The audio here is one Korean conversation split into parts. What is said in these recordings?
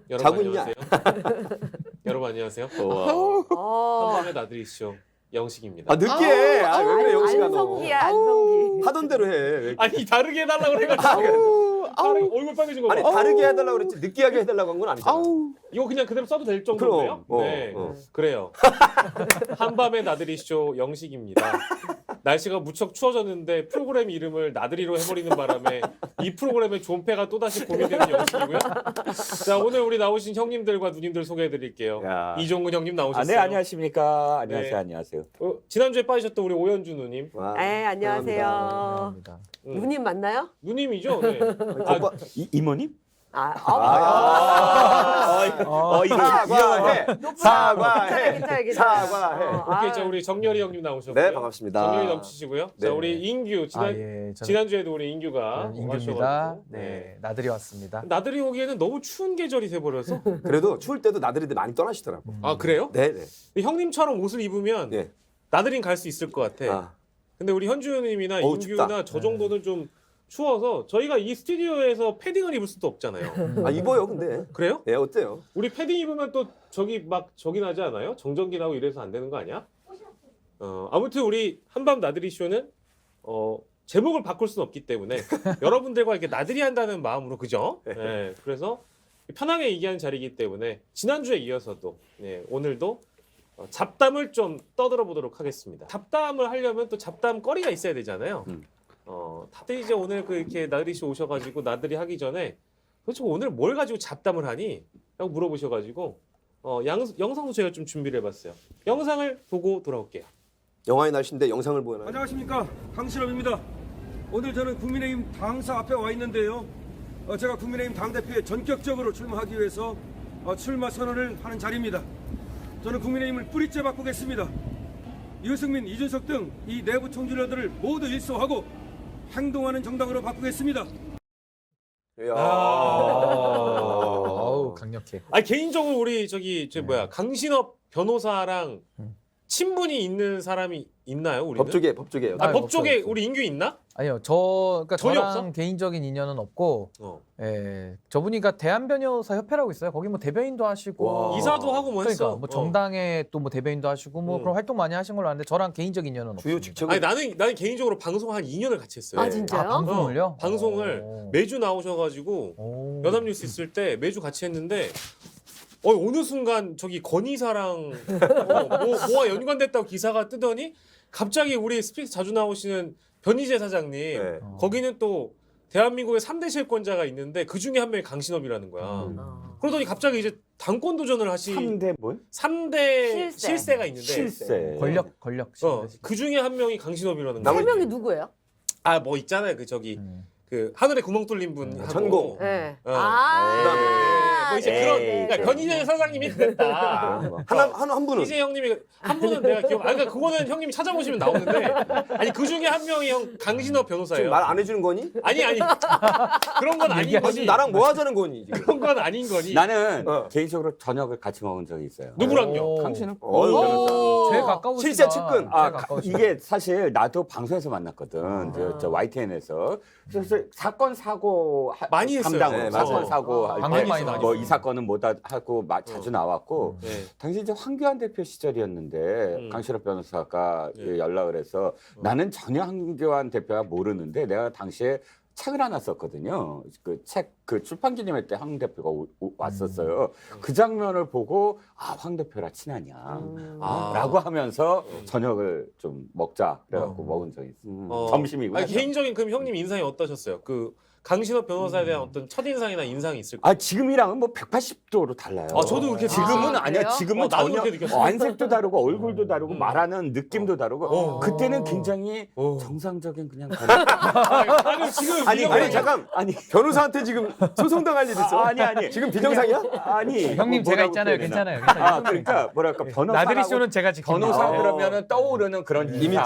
여러분 자군냐? 안녕하세요. 여러분 안녕하세요. 한밤의 나들이쇼 영식입니다. 아 느끼해. 아, 왜 그래 영식아 너. 안성기야 안성기. 하던 대로 해. 아니 다르게 해달라고 그래가지고 얼굴 빨개진 거 봐. 아니 다르게 해달라고 그랬지 느끼하게 해달라고 한 건 아니잖아. 이거 그냥 그대로 써도 될 정도인데요? 그럼. 네, 어. 그래요. 한밤의 나들이쇼 영식입니다. 날씨가 무척 추워졌는데 프로그램 이름을 나들이로 해버리는 바람에 이 프로그램의 존폐가 또다시 고민되는 영식이고요. 자, 오늘 우리 나오신 형님들과 누님들 소개해드릴게요. 야. 이종근 형님 나오셨어요. 네, 안녕하십니까. 안녕하세요. 네. 안녕하세요. 지난주에 빠지셨던 우리 오현주 누님. 와, 네 안녕하세요. 감사합니다. 누님 맞나요? 누님이죠? 네. 오빠 이모님? 이거 사과해. 사과해. 괜찮아요. 사과해. 이렇게 이제 우리 정열이 형님 나오셨고요. 네 반갑습니다. 정열이 넘치시고요. 네. 자, 우리 인규 지난주에도 우리 인규가 인규입니다. 와셔가지고. 네, 나들이 왔습니다. 나들이 오기에는 너무 추운 계절이 돼버려서. 그래도 추울 때도 나들이들 많이 떠나시더라고. 아 그래요? 네네. 근데 형님처럼 옷을 입으면 네. 나들이는 갈 수 있을 것 같아. 아, 근데 우리 현주님이나 어우, 인규나 춥다. 저 정도는 좀 추워서 저희가 이 스튜디오에서 패딩을 입을 수도 없잖아요. 아 입어요 근데. 그래요? 네 어때요? 우리 패딩 입으면 또 저기 나지 않아요? 정전기 나고 이래서 안 되는 거 아니야? 아무튼 우리 한밤 나들이 쇼는 제목을 바꿀 수는 없기 때문에 여러분들과 이렇게 나들이 한다는 마음으로 그죠? 네, 그래서 편하게 얘기하는 자리이기 때문에 지난주에 이어서도 오늘도 잡담을 좀 떠들어 보도록 하겠습니다. 잡담을 하려면 또 잡담거리가 있어야 되잖아요. 다들 이제 오늘 이렇게 나들이 씨 오셔가지고 나들이 하기 전에 도대체 오늘 뭘 가지고 잡담을 하니? 라고 물어보셔가지고 영상도 제가 좀 준비를 해봤어요. 영상을 보고 돌아올게요. 영화의 날씨인데 영상을 보나. 안녕하십니까, 강신업입니다. 오늘 저는 국민의힘 당사 앞에 와 있는데요. 제가 국민의힘 당대표에 전격적으로 출마하기 위해서 출마 선언을 하는 자리입니다. 저는 국민의힘을 뿌리째 바꾸겠습니다. 유승민, 이준석 등 이 내부 총질러들을 모두 일소하고 행동하는 정당으로 바꾸겠습니다. 이야. 아우 강력해. 개인적으로 우리 강신업 변호사랑 친분이 있는 사람이 있나요? 우리는? 법조계예요. 법 없어요, 쪽에 없어요. 우리 인규 있나? 아니요, 그러니까 전혀 저랑 없어? 개인적인 인연은 없고, 어. 저분이가 대한변호사 협회라고 있어요. 거기 뭐 대변인도 하시고, 와. 이사도 하고 뭐 그러니까 했어. 뭐 정당에 또 뭐 대변인도 하시고 뭐 그런 활동 많이 하신 걸로 아는데 저랑 개인적인 인연은 주요 없습니다. 직책은 나는 개인적으로 방송 한 2년을 같이 했어요. 아 진짜요? 방송을요? 방송을 오. 매주 나오셔가지고 오. 연합뉴스 있을 때 매주 같이 했는데 어느 순간 저기 건의사랑 뭐와 연관됐다고 기사가 뜨더니 갑자기 우리 스피스 자주 나오시는 변희재 사장님 네. 거기는 또 대한민국의 3대 실권자가 있는데 그 중에 한 명이 강신업이라는 거야. 그러더니 갑자기 이제 당권 도전을 하신 3대 뭘? 3대 실세. 실세가 있는데 실세. 권력. 그 중에 한 명이 강신업이라는 세 거야. 명이 누구예요? 뭐 있잖아요. 그 하늘에 구멍 뚫린 분 하고 천공. 네. 뭐 이제 그러니까 변희재 사장님이 그랬다. 한 분은 이재 형님이 한 분은 내가 그러니까 그거는 형님이 찾아보시면 나오는데 아니 그 중에 한 명이 형 강신업 변호사예요. 지금 말 안 해주는 거니? 아니 그런 건 아닌 지금 거니. 나랑 뭐 하자는 거니 지금? 그런 건 아닌 거니. 나는 어. 개인적으로 저녁을 같이 먹은 적이 있어요. 누구랑요? 오. 당신은? 제일 가까우시다. 실세 측근. 제일 아, 가까우시다. 이게 사실 나도 방송에서 만났거든. 저 YTN에서. 그래서 사건 사고 많이 했어요. 담당으로 네, 사건 맞아요. 사고 할 방송이 때 많이 뭐 나왔어요. 이 사건은 뭐다 하고 자주 나왔고 네. 당시 이제 황교안 대표 시절이었는데 강신업 변호사가 연락을 해서 나는 전혀 황교안 대표가 모르는데 내가 당시에 책을 하나 썼거든요. 그 책 출판 기념회 때 황 대표가 왔었어요. 그 장면을 보고 황 대표랑 친하냐 라고 하면서 저녁을 좀 먹자 그래갖고 먹은 적이 있어요. 점심이고. 개인적인 그럼 형님 인상이 어떠셨어요? 그 강신업 변호사에 대한 어떤 첫인상이나 인상이 있을까요? 지금이랑은 뭐 180도로 달라요. 저도 그렇게 지금은 아니야. 그래요? 지금은 나도 전혀 그렇게 느꼈어요. 안색도 다르고 얼굴도 다르고 말하는 느낌도 다르고 그때는 굉장히 어. 정상적인 그냥 아니 지금 아니 잠깐 아니 변호사한테 지금 소송당할 일 있어? 아니 지금 비정상이야? 아니 형님 뭐 제가 뭐라고 있잖아요. 표현해나. 괜찮아요. 그러니까 뭐랄까 나들이 쇼는 제가 지킵니다. 변호사 네. 그러면은 떠오르는 그런 이미지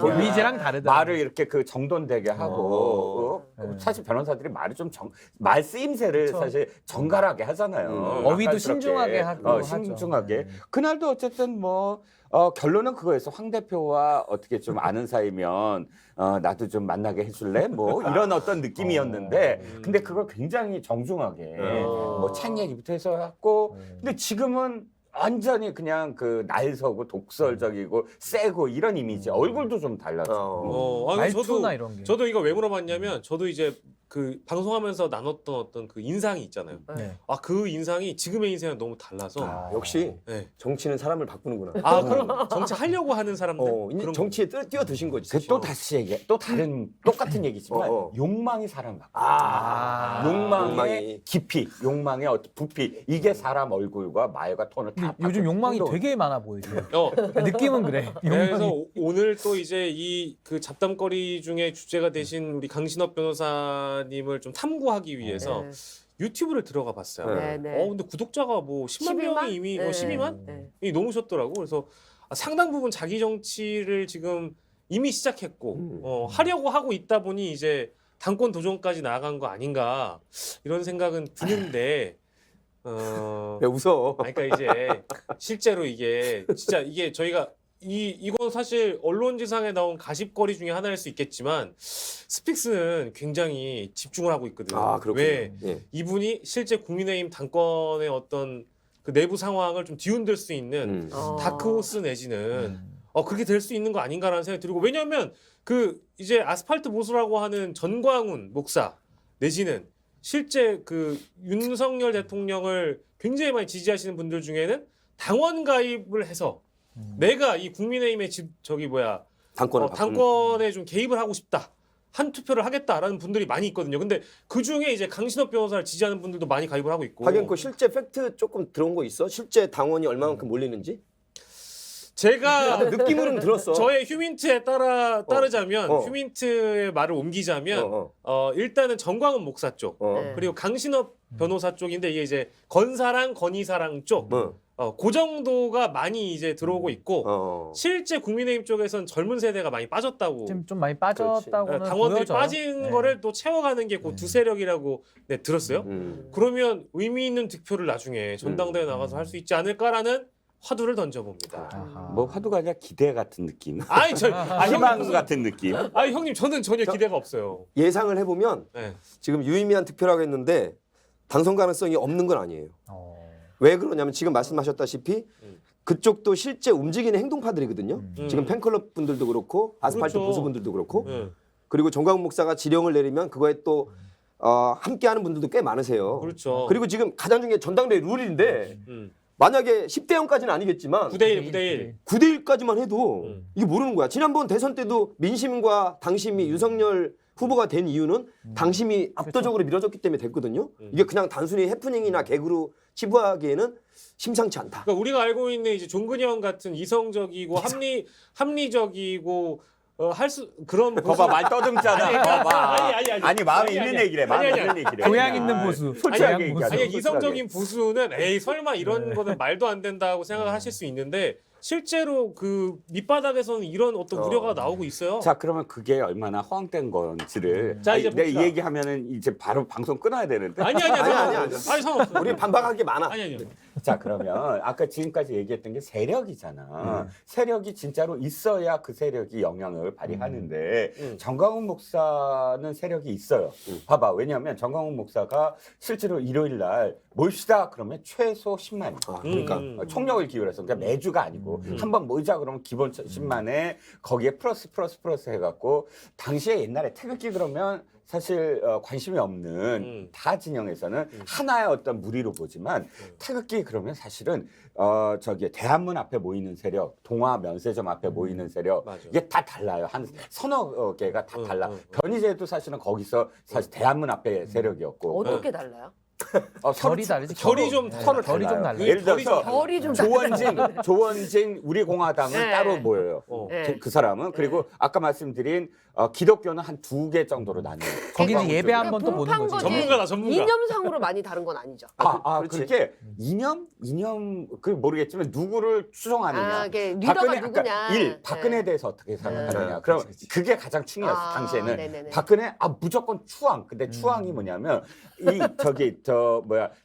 이미지랑 다르다. 말을 이렇게 그 정돈되게 하고 네. 사실 변호사들이 말을 좀 말 쓰임새를 그쵸. 사실 정갈하게 하잖아요. 어휘도 낚아스럽게. 신중하게 하고 신중하게. 하죠. 그날도 어쨌든 뭐 결론은 그거였어. 황 대표와 어떻게 좀 아는 사이면 나도 좀 만나게 해줄래? 뭐 이런 어떤 느낌이었는데 근데 그걸 굉장히 정중하게 뭐 책 얘기부터 해서 했고 근데 지금은 완전히 그냥 그 날서고 독설적이고 세고 이런 이미지 얼굴도 좀 달라져. 아니, 말투나 이런 게. 저도 이거 왜 물어봤냐면 저도 이제 그 방송하면서 나눴던 어떤 그 인상이 있잖아요. 네. 아, 그 인상이 지금의 인상이랑 너무 달라서. 역시 네. 정치는 사람을 바꾸는구나. 아, 그럼 정치 하려고 하는 사람들 이제 그런 정치에 뛰어드신 거지. 그 또 다시 얘기해. 또 다른 똑같은 얘기지만 욕망이 사람 바꿔. 욕망의 깊이, 욕망의 어떤 부피 이게 사람 얼굴과 말과 톤을 다 요즘 욕망이 바꿔. 되게 많아 보이죠. 어. 느낌은 그래. 그래서 욕망이. 오늘 또 이제 이 그 잡담거리 중에 주제가 되신 우리 강신업 변호사님을 좀 탐구하기 위해서 네. 유튜브를 들어가 봤어요. 네, 네. 근데 구독자가 뭐 10만 12만? 명이 이미 네. 12만? 네. 이 넘으셨더라고. 그래서 상당 부분 자기 정치를 지금 이미 시작했고 하려고 하고 있다 보니 이제 당권 도전까지 나아간 거 아닌가 이런 생각은 드는데 왜 웃어? 그러니까 이제 실제로 이게 진짜 이게 저희가 이건 사실 언론지상에 나온 가십거리 중에 하나일 수 있겠지만 스픽스는 굉장히 집중을 하고 있거든. 그렇군요. 왜 예. 이분이 실제 국민의힘 당권의 어떤 그 내부 상황을 좀 뒤흔들 수 있는 다크호스 내지는 그렇게 될 수 있는 거 아닌가라는 생각이 들고 왜냐하면 그 이제 아스팔트 보수라고 하는 전광훈 목사 내지는 실제 그 윤석열 대통령을 굉장히 많이 지지하시는 분들 중에는 당원 가입을 해서 내가 이 국민의힘의 당권에 좀 개입을 하고 싶다. 한 투표를 하겠다라는 분들이 많이 있거든요. 근데 그 중에 이제 강신업 변호사를 지지하는 분들도 많이 가입을 하고 있고. 하긴 그 실제 팩트 조금 들어온 거 있어? 실제 당원이 얼마만큼 몰리는지? 제가 느낌으로는 들었어. 저의 휴민트에 따르자면 휴민트의 말을 옮기자면 일단은 정광훈 목사 쪽 네. 그리고 강신업 변호사 쪽인데 이게 이제 건사랑 건의사랑 쪽 그 정도가 많이 이제 들어오고 있고 실제 국민의힘 쪽에선 젊은 세대가 많이 빠졌다고 지금 좀 많이 빠졌다고는 당원들이 보여져요. 빠진 네. 거를 또 채워가는 게 그 두 세력이라고 들었어요. 그러면 의미 있는 득표를 나중에 전당대회 나가서 할 수 있지 않을까라는 화두를 던져봅니다. 아하. 뭐 화두가 아니라 기대 같은 느낌. 아니 희망 같은 느낌. 아니 형님 저는 전혀 기대가 없어요. 예상을 해보면 네. 지금 유의미한 득표라고 했는데 당선 가능성이 없는 건 아니에요. 어. 왜 그러냐면 지금 말씀하셨다시피 그쪽도 실제 움직이는 행동파들이거든요. 지금 팬클럽 분들도 그렇고 아스팔트 그렇죠. 보수분들도 그렇고 네. 그리고 정광훈 목사가 지령을 내리면 그거에 또 함께하는 분들도 꽤 많으세요. 그렇죠. 그리고 지금 가장 중요한 전당대회 룰인데 만약에 10대 0까지는 아니겠지만 9대1, 9대1. 9대 1까지만 해도 이게 모르는 거야. 지난번 대선 때도 민심과 당심이 윤석열 후보가 된 이유는 당심이 압도적으로 밀어줬기 때문에 됐거든요. 이게 그냥 단순히 해프닝이나 개그로 치부하기에는 심상치 않다. 그러니까 우리가 알고 있는 이제 종근형 같은 이성적이고 합리적이고 그런 봐봐 말 떠듬잖아. 봐봐. 아니, 마음에 있는 얘기래. 마음에 있는 얘기래. 교양 있는 보수. 솔직하게 교양 얘기하자. 아니 솔직하게. 이성적인 보수는 에이 설마 이런 거는 말도 안 된다고 생각을 하실 수 있는데 실제로 그 밑바닥에서는 이런 어떤 우려가 나오고 있어요. 자 그러면 그게 얼마나 허황된 건지를 자, 이제 내가 봅시다. 이 얘기하면은 이제 바로 방송 끊어야 되는데. 아니 상관없어. 우리 반박할 게 많아. 아니. 자 그러면 아까 지금까지 얘기했던 게 세력이잖아. 세력이 진짜로 있어야 그 세력이 영향을 발휘하는데 정광훈 목사는 세력이 있어요. 봐봐 왜냐하면 정광훈 목사가 실제로 일요일 날 모입시다 그러면 최소 10만. 그러니까 총력을 기울여서 그러니까 매주가 아니고 한번 모이자 그러면 기본 10만에 거기에 플러스 해갖고 당시에 옛날에 태극기 그러면 사실 관심이 없는 다 진영에서는 하나의 어떤 무리로 보지만 태극기 그러면 사실은 저기 대한문 앞에 모이는 세력, 동아 면세점 앞에 모이는 세력 맞아. 이게 다 달라요. 한 서너 개가 다 달라. 변희재도 사실은 거기서 사실 대한문 앞에 세력이었고 어떻게 달라요? 결이 다르지. 결이 좀 서로 결이 좀 달라요. 예를 들어서 결이 좀 조원진 우리 공화당은 네. 따로 모여요. 네. 그 사람은 그리고 아까 말씀드린 기독교는 한 2개 정도로 나뉘어요. 거기는 예배 한 번 또 보는 분판 거지. 거지. 전문가다, 전문가. 이념상으로 많이 다른 건 아니죠. 그렇지. 그렇게 이념 그 모르겠지만 누구를 추종하느냐. 이게 리더가 아까 누구냐. 박근혜에 네. 대해서 어떻게 생각하느냐. 그럼 그게 가장 충이었어 아, 당시에는. 네네네. 박근혜 무조건 추앙. 근데 추앙이 뭐냐면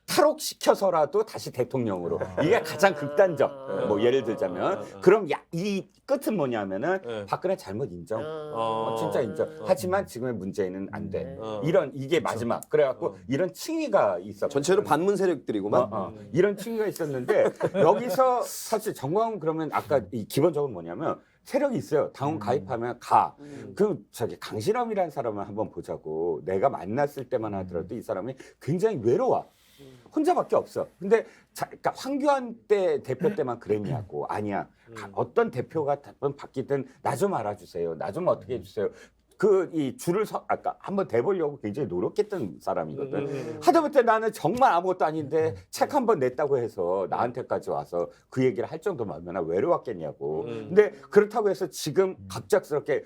탈옥시켜서라도 다시 대통령으로. 이게 가장 극단적. 뭐 예를 들자면 그럼 이 끝은 뭐냐면은 네. 박근혜 잘못 인정. 어. 진짜 인정. 하지만 지금의 문재인은 안 돼. 어. 이게 마지막. 그래갖고 이런 층위가 있어. 전체로 반문 세력들이구만. 이런 층위가 있었는데 여기서 사실 정광훈 그러면 아까 기본적으로 뭐냐면 세력이 있어요. 당원 가입하면 가. 그럼 강신엄이라는 사람을 한번 보자고. 내가 만났을 때만 하더라도 이 사람이 굉장히 외로워. 혼자밖에 없어. 근데 그러니까 황교안 때 대표 때만 그랬냐고. 아니야. 어떤 대표가 바뀌든 나 좀 알아주세요. 나 좀 어떻게 해주세요. 이 줄을 아까 한번 대보려고 굉장히 노력했던 사람이거든. 하다못해 나는 정말 아무것도 아닌데 책 한 번 냈다고 해서 나한테까지 와서 그 얘기를 할 정도면 얼마나 외로웠겠냐고. 근데 그렇다고 해서 지금 갑작스럽게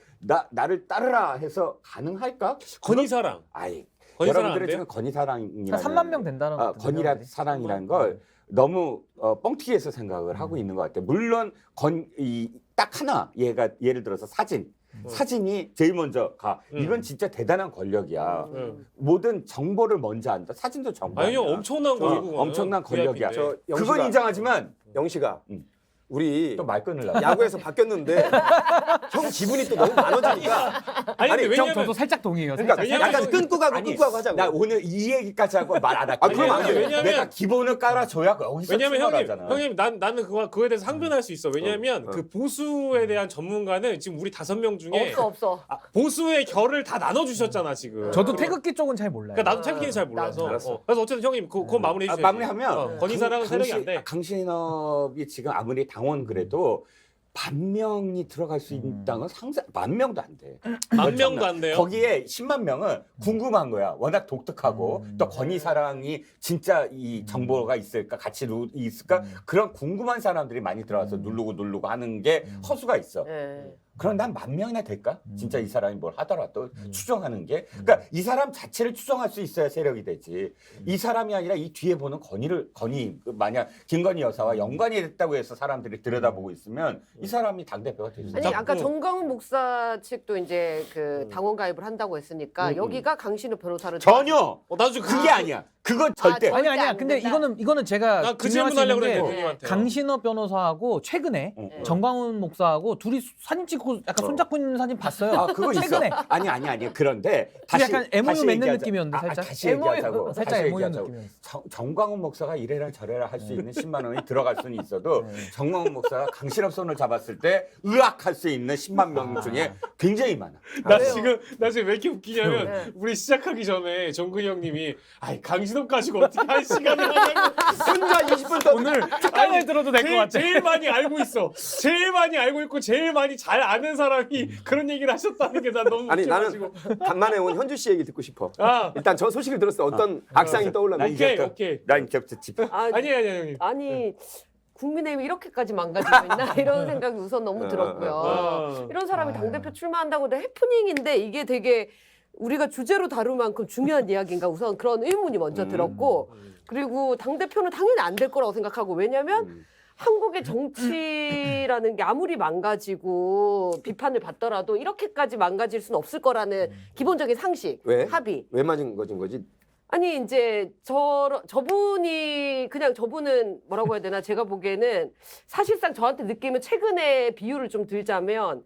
나를 따르라 해서 가능할까? 건희사랑. 아이, 건희사랑 안 여러분들은 돼요? 지금 건희사랑이라는 한 3만 명 된다는 것 같은데, 건희라 사람들이. 사랑이라는 걸 너무 뻥튀기해서 생각을 하고 있는 것 같아요. 물론 딱 하나 예를 들어서 사진이 제일 먼저 가. 이건 진짜 대단한 권력이야. 모든 정보를 먼저 안다. 사진도 정보. 아니요, 엄청난 거고. 엄청난 권력이야. VIP인데. 그건 인정하지만 영식아, 우리 또 말 끊으려고. 야구에서 바뀌었는데 형 지분이 또 너무 많아지니까 아니, 근데 아니, 형 왜냐면 저도 살짝 동의해요. 그러니까 살짝. 약간 끊고 가고 아니, 끊고 가고 하자고. 나 오늘 이 얘기까지 하고 말 안 할게. 그럼 안 돼. 왜냐면- 내가 기본을 깔아줘야 여기서 왜냐면 출발하잖아. 형님 나는 그거에 대해서 항변할 수 있어. 왜냐면 그 보수에 대한 전문가는 지금 우리 5명 중에 없어. 보수의 결을 다 나눠 주셨잖아 지금. 저도 태극기 쪽은 잘 몰라요. 그러니까 나도 태극기는 잘 몰라서. 알았어. 그래서 어쨌든 형님 그거 마무리해 주세요. 마무리하면 건희사랑은 세력이 안 돼. 강신업이 지금 아무리 당원 그래도 10,000명이 들어갈 수 있다는 건 상상 10,000명도 안 돼. 10,000명도 안 돼요. 거기에 10만 명은 궁금한 거야. 워낙 독특하고 또 건희사랑이 진짜 이 정보가 있을까 같이 있을까 그런 궁금한 사람들이 많이 들어와서 누르고 하는 게 허수가 있어. 네. 그럼 난 10,000명이나 될까? 진짜 이 사람이 뭘 하더라도 추정하는 게. 그러니까 이 사람 자체를 추정할 수 있어야 세력이 되지. 이 사람이 아니라 이 뒤에 보는 건희 만약 김건희 여사와 연관이 됐다고 해서 사람들이 들여다보고 있으면 이 사람이 당대표가 되지. 아니 아까 정광훈 목사 측도 이제 그 당원 가입을 한다고 했으니까 여기가 강신우 변호사를 전혀 나도 지금 그게 아니야. 그건 절대. 절대 아니야. 안 근데 된다. 이거는 제가 나그 증명할 수 질문하려고 있는 게 그랬는데 형님한테. 강신업 변호사하고 최근에 정광훈 목사하고 둘이 사진 찍고 약간 손잡고 있는 사진 봤어요. 그거 있어. 최근에. 아니. 그런데 다시 약간 MOU 다시 맺는 얘기하자. 느낌이었는데, 살짝. 다시 얘기하자고. 살짝 다시 MOU 얘기하자고. 느낌이었어. 정광훈 목사가 이래라 저래라 할 수 있는 10만 원이 들어갈 수는 있어도 정광훈 목사가 강신업 손을 잡았을 때 의학할 수 있는 10만 명 중에 굉장히 많아. 나 지금 왜 이렇게 웃기냐면 네. 우리 시작하기 전에 정근이 형님이 아이 강신업 가지고 어떻게 한 시간을 하냐고 혼자 20분 동안 오늘 특강을 들어도 될 것 같아. 제일 많이 알고 있어. 제일 많이 알고 있고 제일 많이 잘 아는 사람이 그런 얘기를 하셨다는 게 난 너무 아니 웃겨가지고. 나는 간만에 온 현주 씨 얘기 듣고 싶어. 아 일단 저 소식을 들었을 때 어떤 악상이 떠올랐는지. 오케이. 난 이제부터 집. 아니 형님. 아니 국민의힘이 이렇게까지 망가지고 있나 이런 생각이 우선 너무 들었고요. 이런 사람이 당대표 출마한다고 해도 해프닝인데 이게 되게 우리가 주제로 다룰 만큼 중요한 이야기인가 우선 그런 의문이 먼저 들었고 그리고 당대표는 당연히 안 될 거라고 생각하고 왜냐면 한국의 정치라는 게 아무리 망가지고 비판을 받더라도 이렇게까지 망가질 수는 없을 거라는 기본적인 상식, 왜? 합의. 왜 맞은 거지? 아니 이제 저분은 뭐라고 해야 되나 제가 보기에는 사실상 저한테 느낌은 최근에 비유를 좀 들자면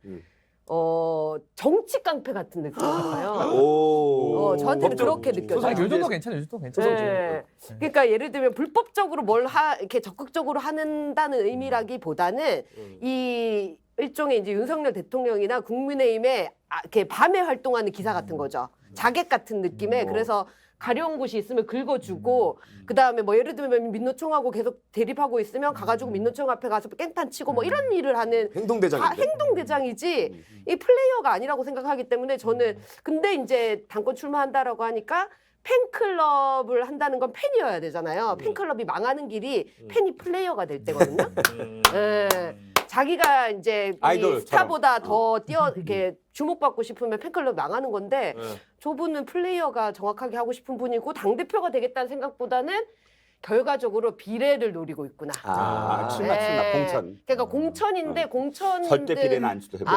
정치 깡패 같은 느낌이잖아요. 오. 저한테는 그렇게 느껴져요. 아니, 요 정도 괜찮아요. 요 정도 괜찮아요. 네. 그러니까 예를 들면 불법적으로 이렇게 적극적으로 한다는 의미라기보다는 이 일종의 이제 윤석열 대통령이나 국민의힘에 이렇게 밤에 활동하는 기사 같은 거죠. 자객 같은 느낌에 그래서 가려운 곳이 있으면 긁어주고 그다음에 뭐 예를 들면 민노총하고 계속 대립하고 있으면 가가지고 민노총 앞에 가서 깽판 치고 뭐 이런 일을 하는 행동대장인데. 행동대장이지 이 플레이어가 아니라고 생각하기 때문에 저는 근데 이제 당권 출마한다라고 하니까 팬클럽을 한다는 건 팬이어야 되잖아요. 팬클럽이 망하는 길이 팬이 플레이어가 될 때거든요. 예. 자기가 이제 이 아이돌처럼. 스타보다 더 이렇게 주목받고 싶으면 팬클럽 망하는 건데 저분은 플레이어가 정확하게 하고 싶은 분이고 당대표가 되겠다는 생각보다는 결과적으로 비례를 노리고 있구나. 출마 공천. 그러니까 공천인데 공천 절대 비례는 안 줘도 되고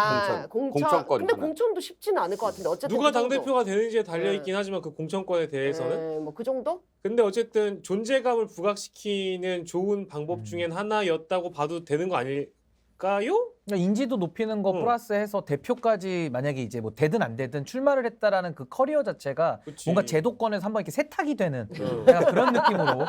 공천권. 근데 공천도 쉽지는 않을 것 같은데 어쨌든 누가 그 정도. 당대표가 되는지에 달려있긴 하지만 그 공천권에 대해서는 뭐 그 정도? 근데 어쨌든 존재감을 부각시키는 좋은 방법 중엔 하나였다고 봐도 되는 거 아닐까요? 그러니까 인지도 높이는 거 플러스해서 대표까지 만약에 이제 뭐 되든 안 되든 출마를 했다라는 그 커리어 자체가 그치. 뭔가 제도권에서 한번 이렇게 세탁이 되는 약간 그런 느낌으로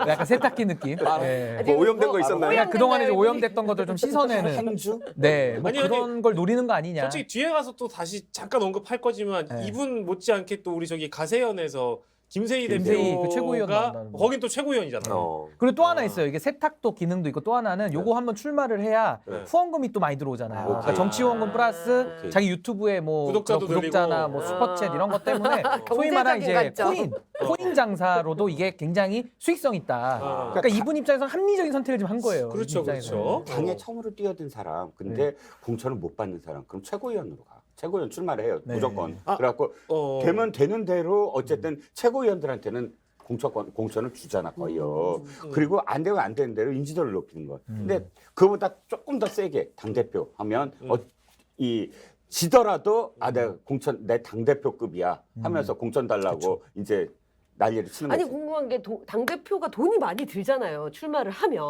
약간 세탁기 느낌. 예. 뭐 오염된 거 있었나요? 그냥 그동안에 이제 오염됐던 것들 좀 씻어내는. 행주? 네, 뭐 아니, 그런 걸 노리는 거 아니냐. 솔직히 뒤에 가서 또 다시 잠깐 언급할 거지만 네. 이분 못지않게 또 우리 저기 가세연에서 김세희 김세희 대표가 그 최고위원 나온다는 거. 거긴 또 최고위원이잖아요. 그리고 또 하나 있어요. 이게 세탁도 기능도 있고 또 하나는 요거 한번 출마를 해야 네. 후원금이 또 많이 들어오잖아요. 오케이. 그러니까 정치 후원금 플러스 오케이. 자기 유튜브에 뭐 구독자도 구독자나 늘리고. 뭐 슈퍼챗 이런 것 때문에 소위 말하는 이제 경제적인 코인 장사로도 이게 굉장히 수익성 있다. 그러니까 이분 입장에서 합리적인 선택을 지금 한 거예요. 그렇죠, 이분 입장에서는. 그렇죠. 당에 처음으로 뛰어든 사람, 근데 공천을 못 받는 사람, 그럼 최고위원으로 가. 최고위원 출마를 해요, 네. 무조건. 아, 그래갖고 되면 되는 대로 어쨌든 최고위원들한테는 공천을 주잖아 거의요. 그리고 안 되면 안 되는 대로 인지도를 높이는 거. 근데 그거보다 조금 더 세게 당 대표 하면 이 지더라도 내가 공천 내 당 대표급이야 하면서 공천 달라고 이제 난리를 치는 아니 거지. 궁금한 게 당대표가 돈이 많이 들잖아요. 출마를 하면.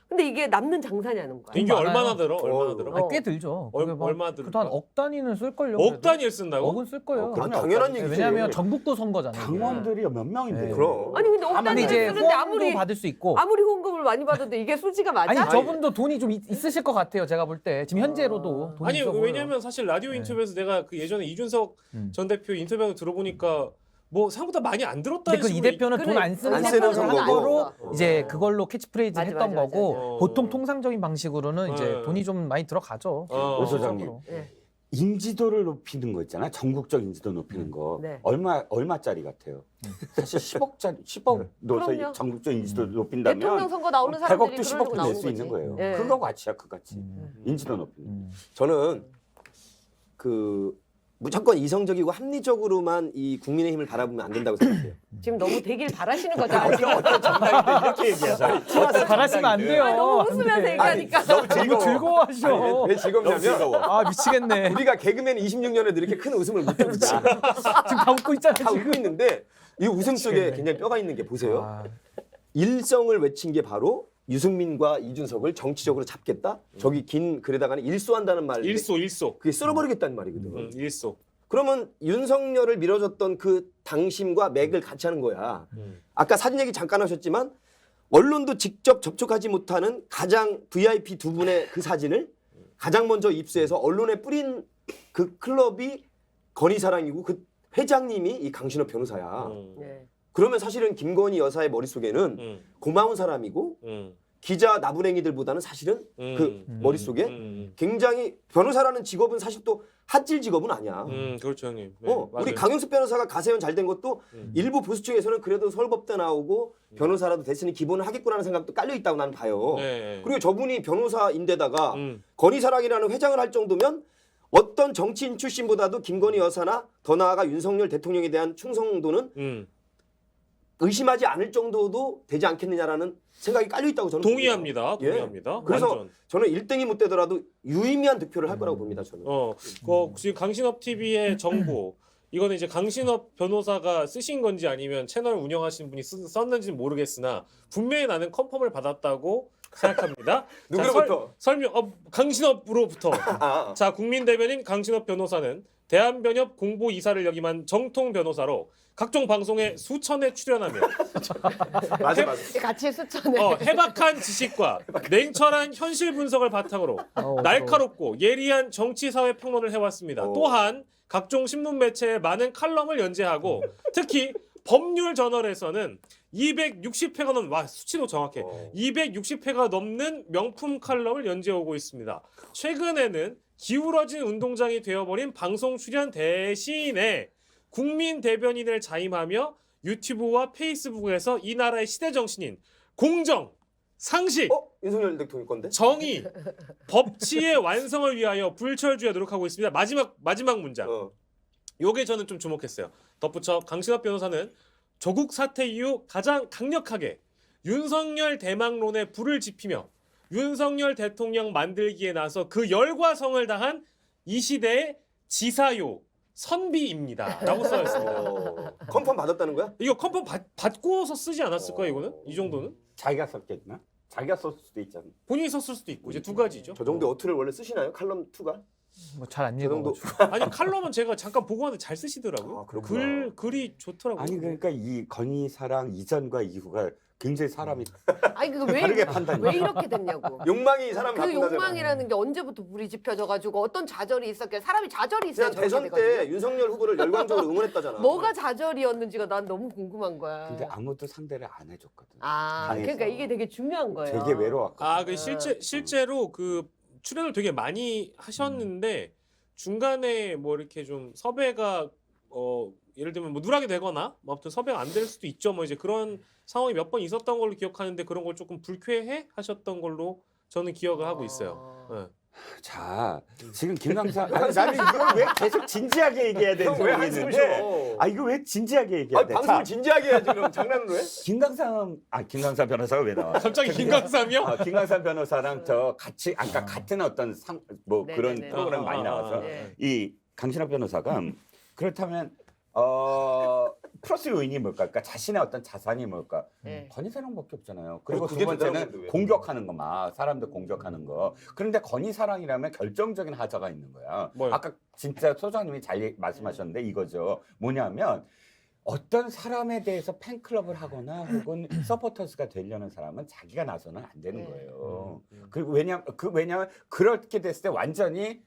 근데 이게 남는 장사냐는 거야. 이게 얼마나 들어? 얼마나 들어? 아니, 꽤 들죠. 그게 뭐 얼마 들어? 그래도 한 억 단위는 쓸 걸요. 억 단위를 쓴다고? 억은 쓸 거예요. 그럼요. 당연한 네, 얘기지. 왜냐하면 전국도 선거잖아요. 당원들이 몇 명인데. 네. 그럼. 아니 근데 억 근데 단위를 이제 쓰는데 후원도 받을 수 있고. 아무리 후원금을 많이 받아도 이게 수지가 맞아? 아니 저분도 돈이 좀 있으실 것 같아요. 제가 볼 때 지금 현재로도 돈이 아니 있어 보여요. 왜냐면 사실 라디오 인터뷰에서 내가 그 예전에 이준석 전 대표 인터뷰 들어보니까 뭐 생각보다 많이 안 들었다는 근데 그 이 대표는 돈 안 쓰는 안 쓰는 선거로 선거고. 이제 그걸로 캐치프레이즈 맞아, 했던 맞아, 맞아. 거고 보통 통상적인 방식으로는 이제 어. 돈이 좀 많이 들어가죠. 어. 오 소장님. 실질적으로. 네. 인지도를 높이는 거 있잖아. 전국적 인지도 높이는 거. 네. 얼마짜리 같아요? 사실 10억 넣어서 그럼요. 전국적 인지도 높인다면 대통령 선거 나오는 사람들이 100억도 그러려고 10억도 나오는 낼 수 거지. 있는 거예요. 예. 그거 가치야, 그 가치. 인지도 높이는. 저는 그 무조건 이성적이고 합리적으로만 이 국민의힘을 바라보면 안 된다고 생각해요. 지금 너무 되길 바라시는 거잖아요. 지금. 이렇게 얘기하자. 잘하시면 안 돼요. 아, 너무 웃으면서 네. 얘기하니까. 너무 너무 즐거워하셔. 왜 즐겁냐면 아 미치겠네. 우리가 개그맨 26년에도 이렇게 큰 웃음을 못 참지. 지금 다 웃고 있잖아 다 지금. 웃고 있는데 이 웃음 속에 굉장히 뼈가 있는 게 보세요. 아, 일성을 외친 게 바로 유승민과 이준석을 정치적으로 잡겠다. 저기 긴 글에다가는 일소한다는 말. 일소. 그게 쓸어버리겠다는 말이거든. 일소. 그러면 윤석열을 밀어줬던 그 당심과 맥을 같이 하는 거야. 아까 사진 얘기 잠깐 하셨지만 언론도 직접 접촉하지 못하는 가장 VIP 두 분의 그 사진을 가장 먼저 입수해서 언론에 뿌린 그 클럽이 건희사랑이고 그 회장님이 이 강신업 변호사야. 네. 그러면 사실은 김건희 여사의 머릿속에는 고마운 사람이고 기자 나부랭이들보다는 사실은 그 머릿속에 굉장히 변호사라는 직업은 사실 또 핫질 직업은 아니야. 그렇죠 형님. 네, 우리 맞아요. 강용석 변호사가 가세현 잘 된 것도 일부 보수층에서는 그래도 서울법대 나오고 변호사라도 됐으니 기본을 하겠구나라는 생각도 깔려 있다고 나는 봐요. 네. 그리고 저분이 변호사인데다가 건희사랑이라는 회장을 할 정도면 어떤 정치인 출신보다도 김건희 여사나 더 나아가 윤석열 대통령에 대한 충성도는 의심하지 않을 정도도 되지 않겠느냐라는 생각이 깔려 있다고 저는 동의합니다. 봅니다. 예. 동의합니다. 그래서 완전. 저는 1등이 못 되더라도 유의미한 득표를 할 거라고 봅니다. 저는. 지금 강신업 TV의 정보 이거는 이제 강신업 변호사가 쓰신 건지 아니면 채널 운영하시는 분이 썼는지는 모르겠으나 분명히 나는 컨펌을 받았다고 생각합니다. 누구로부터? 설명 강신업으로부터. 아, 자, 국민 대변인 강신업 변호사는 대한변협 공보이사를 역임한 정통 변호사로 각종 방송에 수천 회 출연하며 맞아. 같이 수천에. 해박한 지식과 냉철한 현실 분석을 바탕으로 날카롭고 예리한 정치 사회 평론을 해왔습니다. 또한 각종 신문 매체에 많은 칼럼을 연재하고 특히 법률 저널에서는 260회가 넘는 와 수치도 정확해. 260회가 넘는 명품 칼럼을 연재하고 있습니다. 최근에는 기울어진 운동장이 되어버린 방송 출연 대신에 국민 대변인을 자임하며 유튜브와 페이스북에서 이 나라의 시대 정신인 공정, 상식, 윤석열 대통령 건데? 정의, 법치의 완성을 위하여 불철주야 노력하고 있습니다. 마지막 문장. 요게 저는 좀 주목했어요. 덧붙여 강신업 변호사는 조국 사태 이후 가장 강력하게 윤석열 대망론에 불을 지피며 윤석열 대통령 만들기에 나서 그 열과 성을 다한 이 시대의 지사요 선비입니다. 라고 써있습니다. 컨펌 받았다는 거야? 이거 컨펌 받고서 쓰지 않았을까요? 이거는? 이 정도는? 자기가 썼겠나? 자기가 썼을 수도 있잖아. 본인이 썼을 수도 있고 이제 두 가지죠. 저 정도 어투를 원래 쓰시나요? 칼럼 2가? 뭐 잘 안 저 정도. 읽어가지고. 아니 칼럼은 제가 잠깐 보고 왔는데 잘 쓰시더라고요. 아, 그렇구나. 글이 좋더라고요. 아니 그러니까 이 건의사랑 이전과 이후가 굉장히 사람이 아니 그거 왜 다르게 판단이. 왜 이렇게 됐냐고. 욕망이 사람 그 바꾼다잖아. 욕망이라는 게 언제부터 불이 지펴져가지고 어떤 좌절이 있었길래 사람이 좌절이 있어야 그냥 저렇게 대선 되거든요. 때 윤석열 후보를 열광적으로 응원했다잖아. 뭐가 좌절이었는지가 난 너무 궁금한 거야. 근데 아무도 상대를 안 해줬거든. 아, 당해서. 그러니까 이게 되게 중요한 거예요. 되게 외로웠거든. 아, 그 실제로 그 출연을 되게 많이 하셨는데 중간에 뭐 이렇게 좀 섭외가 예를 들면 뭐 누락이 되거나 뭐 아무튼 섭외가 안 될 수도 있죠. 뭐 이제 그런 상황이 몇 번 있었던 걸로 기억하는데 그런 걸 조금 불쾌해 하셨던 걸로 저는 기억을 하고 있어요. 네. 자, 지금 김강사 아니 나는 이걸 왜 계속 진지하게 얘기해야 되는지 왜 한숨을 모르겠는데 쉬어? 아 이거 왜 진지하게 얘기해야 돼? 방송을 자, 진지하게 해야지 그럼 장난으로 해? 김강사 변호사가 왜 나와? 갑자기 김강삼이요? 김강사 변호사랑 저 같이 아까 같은 어떤 뭐 네네네. 그런 프로그램 많이 나와서 네. 이 강신학 변호사가 그렇다면 플러스 요인이 뭘까? 그러니까 자신의 어떤 자산이 뭘까? 네. 건의사랑밖에 없잖아요. 그리고 그게 두 번째는 대단한데 왜? 공격하는 거 막 사람들 공격하는 거. 그런데 건의사랑이라면 결정적인 하자가 있는 거야. 뭐요? 아까 진짜 소장님이 잘 말씀하셨는데 이거죠. 뭐냐면 어떤 사람에 대해서 팬클럽을 하거나 혹은 서포터스가 되려는 사람은 자기가 나서는 안 되는 네. 거예요. 그리고 왜냐면 그렇게 됐을 때 완전히